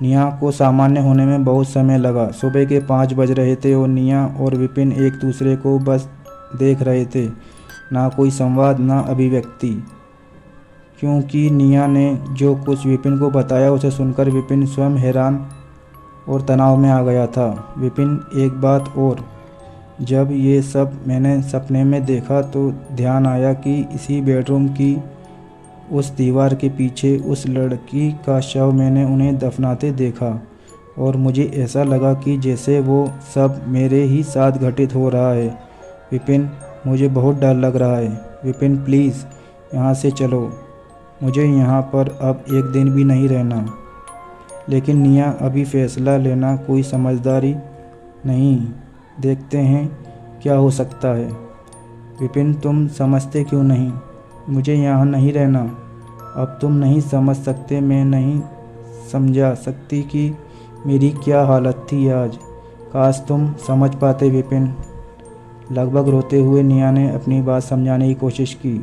निया को सामान्य होने में बहुत समय लगा। सुबह के 5 बज रहे थे और निया और विपिन एक दूसरे को बस देख रहे थे। ना कोई संवाद, ना अभिव्यक्ति, क्योंकि निया ने जो कुछ विपिन को बताया उसे सुनकर विपिन स्वयं हैरान और तनाव में आ गया था। विपिन, एक बात और, जब ये सब मैंने सपने में देखा तो ध्यान आया कि इसी बेडरूम की उस दीवार के पीछे उस लड़की का शव मैंने उन्हें दफनाते देखा और मुझे ऐसा लगा कि जैसे वो सब मेरे ही साथ घटित हो रहा है। विपिन, मुझे बहुत डर लग रहा है। विपिन, प्लीज़ यहाँ से चलो। मुझे यहाँ पर अब एक दिन भी नहीं रहना। लेकिन निया, अभी फैसला लेना कोई समझदारी नहीं। देखते हैं क्या हो सकता है। विपिन, तुम समझते क्यों नहीं? मुझे यहाँ नहीं रहना। अब तुम नहीं समझ सकते, मैं नहीं समझा सकती कि मेरी क्या हालत थी आज। काश तुम समझ पाते विपिन। लगभग रोते हुए निया ने अपनी बात समझाने की कोशिश की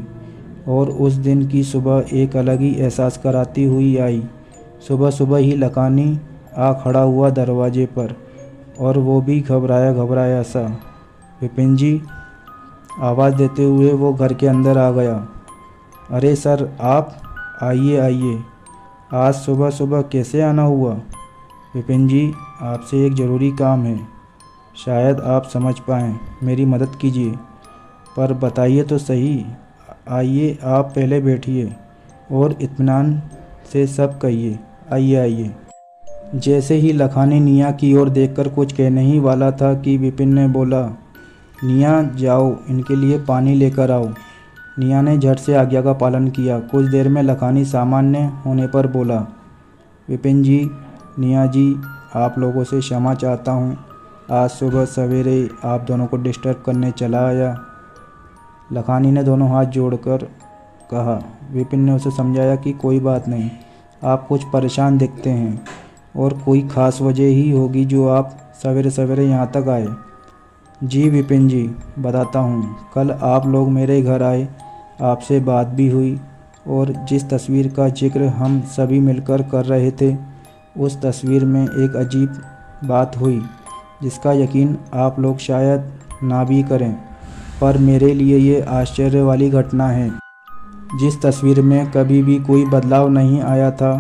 और उस दिन की सुबह एक अलग ही एहसास कराती हुई आई। सुबह सुबह ही लकानी आ खड़ा हुआ दरवाजे पर और वो भी घबराया घबराया सा। विपिन जी, आवाज़ देते हुए वो घर के अंदर आ गया। अरे सर, आप आइए आइए। आज सुबह सुबह कैसे आना हुआ? विपिन जी, आपसे एक ज़रूरी काम है, शायद आप समझ पाएँ, मेरी मदद कीजिए। पर बताइए तो सही। आइए, आप पहले बैठिए और इत्मीनान से सब कहिए। आइए आइए। जैसे ही लखानी निया की ओर देखकर कुछ कहने ही वाला था कि विपिन ने बोला, निया जाओ, इनके लिए पानी लेकर आओ। निया ने झट से आज्ञा का पालन किया। कुछ देर में लखानी सामान्य होने पर बोला, विपिन जी, निया जी, आप लोगों से क्षमा चाहता हूँ। आज सुबह सवेरे आप दोनों को डिस्टर्ब करने चला आया। लखानी ने दोनों हाथ जोड़कर कहा। विपिन ने उसे समझाया कि कोई बात नहीं, आप कुछ परेशान दिखते हैं और कोई ख़ास वजह ही होगी जो आप सवेरे सवेरे यहाँ तक आए। जी विपिन जी, बताता हूँ। कल आप लोग मेरे घर आए, आपसे बात भी हुई और जिस तस्वीर का जिक्र हम सभी मिलकर कर रहे थे, उस तस्वीर में एक अजीब बात हुई जिसका यकीन आप लोग शायद ना भी करें, पर मेरे लिए ये आश्चर्य वाली घटना है। जिस तस्वीर में कभी भी कोई बदलाव नहीं आया था,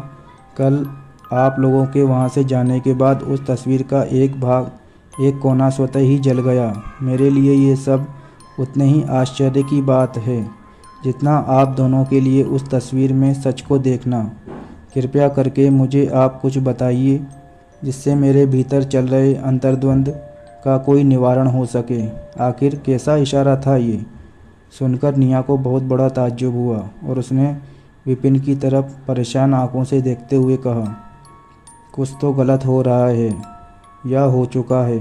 कल आप लोगों के वहाँ से जाने के बाद उस तस्वीर का एक भाग, एक कोना स्वतः ही जल गया। मेरे लिए ये सब उतने ही आश्चर्य की बात है जितना आप दोनों के लिए उस तस्वीर में सच को देखना। कृपया करके मुझे आप कुछ बताइए जिससे मेरे भीतर चल रहे अंतर्द्वंद का कोई निवारण हो सके। आखिर कैसा इशारा था ये? सुनकर निया को बहुत बड़ा ताज्जुब हुआ और उसने विपिन की तरफ परेशान आंखों से देखते हुए कहा, कुछ तो गलत हो रहा है या हो चुका है,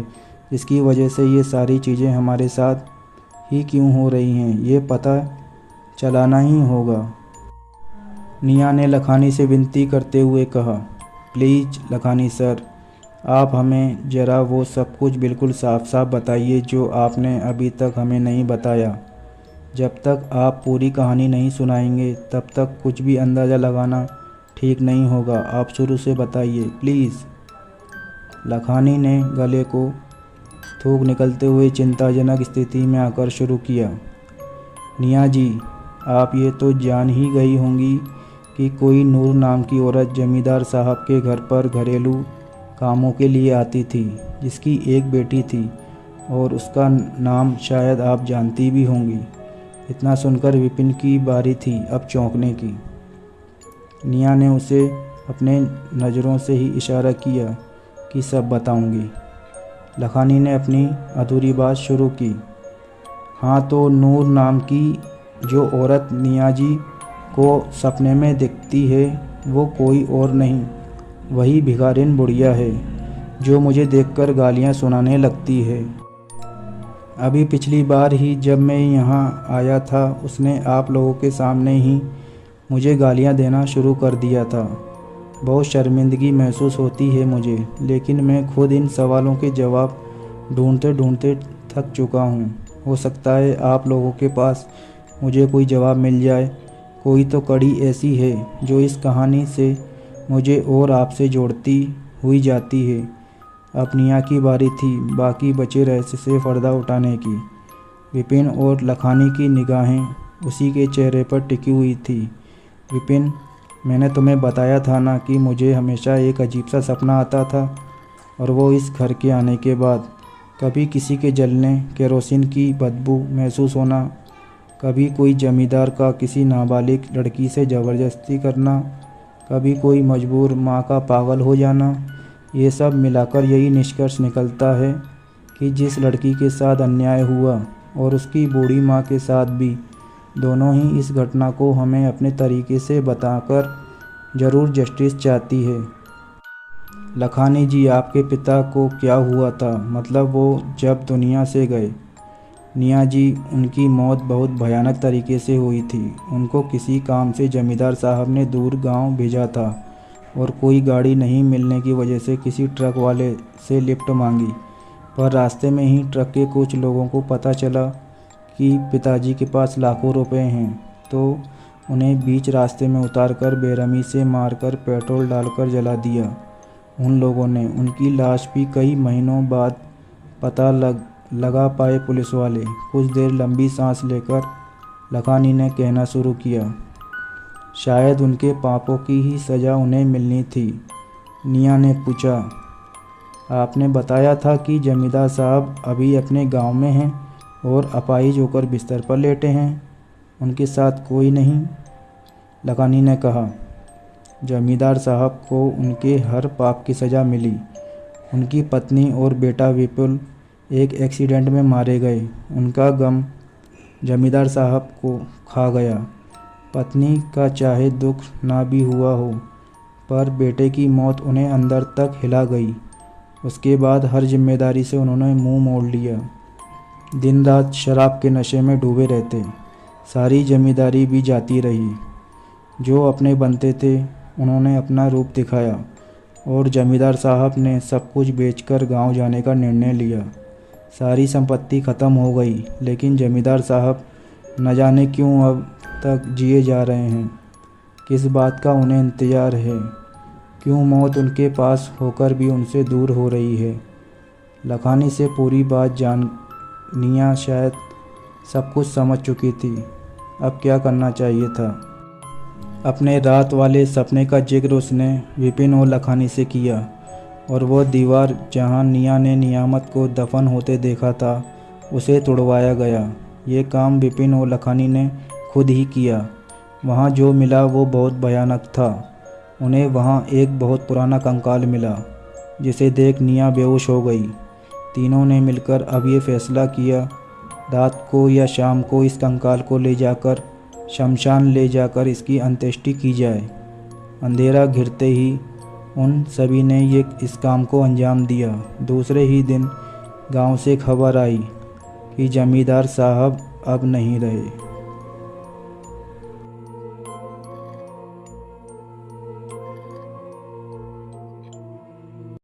जिसकी वजह से ये सारी चीज़ें हमारे साथ ही क्यों हो रही हैं, ये पता चलाना ही होगा। निया ने लखानी से विनती करते हुए कहा, प्लीज़ लखानी सर, आप हमें ज़रा वो सब कुछ बिल्कुल साफ साफ बताइए जो आपने अभी तक हमें नहीं बताया। जब तक आप पूरी कहानी नहीं सुनाएंगे तब तक कुछ भी अंदाज़ा लगाना ठीक नहीं होगा। आप शुरू से बताइए प्लीज़। लखानी ने गले को थूक निकलते हुए चिंताजनक स्थिति में आकर शुरू किया। निया जी, आप ये तो जान ही गई होंगी कि कोई नूर नाम की औरत जमींदार साहब के घर पर घरेलू कामों के लिए आती थी, जिसकी एक बेटी थी और उसका नाम शायद आप जानती भी होंगी। इतना सुनकर विपिन की बारी थी अब चौंकने की। निया ने उसे अपने नज़रों से ही इशारा किया कि सब बताऊंगी। लखानी ने अपनी अधूरी बात शुरू की। हाँ, तो नूर नाम की जो औरत निया जी को सपने में दिखती है, वो कोई और नहीं, वही भिखारिन बुढ़िया है जो मुझे देखकर गालियाँ सुनाने लगती है। अभी पिछली बार ही जब मैं यहाँ आया था, उसने आप लोगों के सामने ही मुझे गालियाँ देना शुरू कर दिया था। बहुत शर्मिंदगी महसूस होती है मुझे, लेकिन मैं खुद इन सवालों के जवाब ढूंढते ढूंढते थक चुका हूँ। हो सकता है आप लोगों के पास मुझे कोई जवाब मिल जाए। कोई तो कड़ी ऐसी है जो इस कहानी से मुझे और आपसे जोड़ती हुई जाती है। अब निया की बारी थी बाकी बचे रहस्य से पर्दा उठाने की। विपिन और लखानी की निगाहें उसी के चेहरे पर टिकी हुई थी। विपिन, मैंने तुम्हें बताया था ना कि मुझे हमेशा एक अजीब सा सपना आता था, और वो इस घर के आने के बाद। कभी किसी के जलने, केरोसिन की बदबू महसूस होना, कभी कोई जमींदार का किसी नाबालिग लड़की से ज़बरदस्ती करना, कभी कोई मजबूर माँ का पागल हो जाना। ये सब मिलाकर यही निष्कर्ष निकलता है कि जिस लड़की के साथ अन्याय हुआ और उसकी बूढ़ी माँ के साथ भी, दोनों ही इस घटना को हमें अपने तरीके से बताकर ज़रूर जस्टिस चाहती है। लखानी जी, आपके पिता को क्या हुआ था? मतलब वो जब दुनिया से गए। निया जी, उनकी मौत बहुत भयानक तरीके से हुई थी। उनको किसी काम से जमींदार साहब ने दूर गांव भेजा था और कोई गाड़ी नहीं मिलने की वजह से किसी ट्रक वाले से लिफ्ट मांगी, पर रास्ते में ही ट्रक के कुछ लोगों को पता चला कि पिताजी के पास लाखों रुपए हैं, तो उन्हें बीच रास्ते में उतारकर बेरहमी से मारकर पेट्रोल डालकर जला दिया। उन लोगों ने उनकी लाश भी कई महीनों बाद पता लगा पाए पुलिस वाले। कुछ देर लंबी सांस लेकर लखानी ने कहना शुरू किया, शायद उनके पापों की ही सज़ा उन्हें मिलनी थी। निया ने पूछा, आपने बताया था कि जमींदार साहब अभी अपने गांव में हैं और अपाहिज होकर बिस्तर पर लेटे हैं। उनके साथ कोई नहीं? लखानी ने कहा। जमींदार साहब को उनके हर पाप की सज़ा मिली। उनकी पत्नी और बेटा विपुल एक एक्सीडेंट में मारे गए। उनका गम जमींदार साहब को खा गया। पत्नी का चाहे दुख ना भी हुआ हो, पर बेटे की मौत उन्हें अंदर तक हिला गई। उसके बाद हर जिम्मेदारी से उन्होंने मुंह मोड़ लिया। दिन रात शराब के नशे में डूबे रहते। सारी जमींदारी भी जाती रही। जो अपने बनते थे उन्होंने अपना रूप दिखाया और जमींदार साहब ने सब कुछ बेचकर गांव जाने का निर्णय लिया। सारी संपत्ति ख़त्म हो गई, लेकिन जमींदार साहब न जाने क्यों अब तक जिए जा रहे हैं। किस बात का उन्हें इंतज़ार है? क्यों मौत उनके पास होकर भी उनसे दूर हो रही है? लखानी से पूरी बात जान निया शायद सब कुछ समझ चुकी थी। अब क्या करना चाहिए था? अपने रात वाले सपने का जिक्र उसने विपिन और लखानी से किया और वह दीवार जहां निया ने नियामत को दफन होते देखा था उसे तुड़वाया गया। ये काम विपिन और लखानी ने खुद ही किया। वहाँ जो मिला वो बहुत भयानक था। उन्हें वहाँ एक बहुत पुराना कंकाल मिला जिसे देख निया बेहोश हो गई। तीनों ने मिलकर अब ये फैसला किया, रात को या शाम को इस कंकाल को ले जाकर शमशान ले जाकर इसकी अंत्येष्टि की जाए। अंधेरा घिरते ही उन सभी ने इस काम को अंजाम दिया। दूसरे ही दिन गांव से खबर आई कि जमींदार साहब अब नहीं रहे।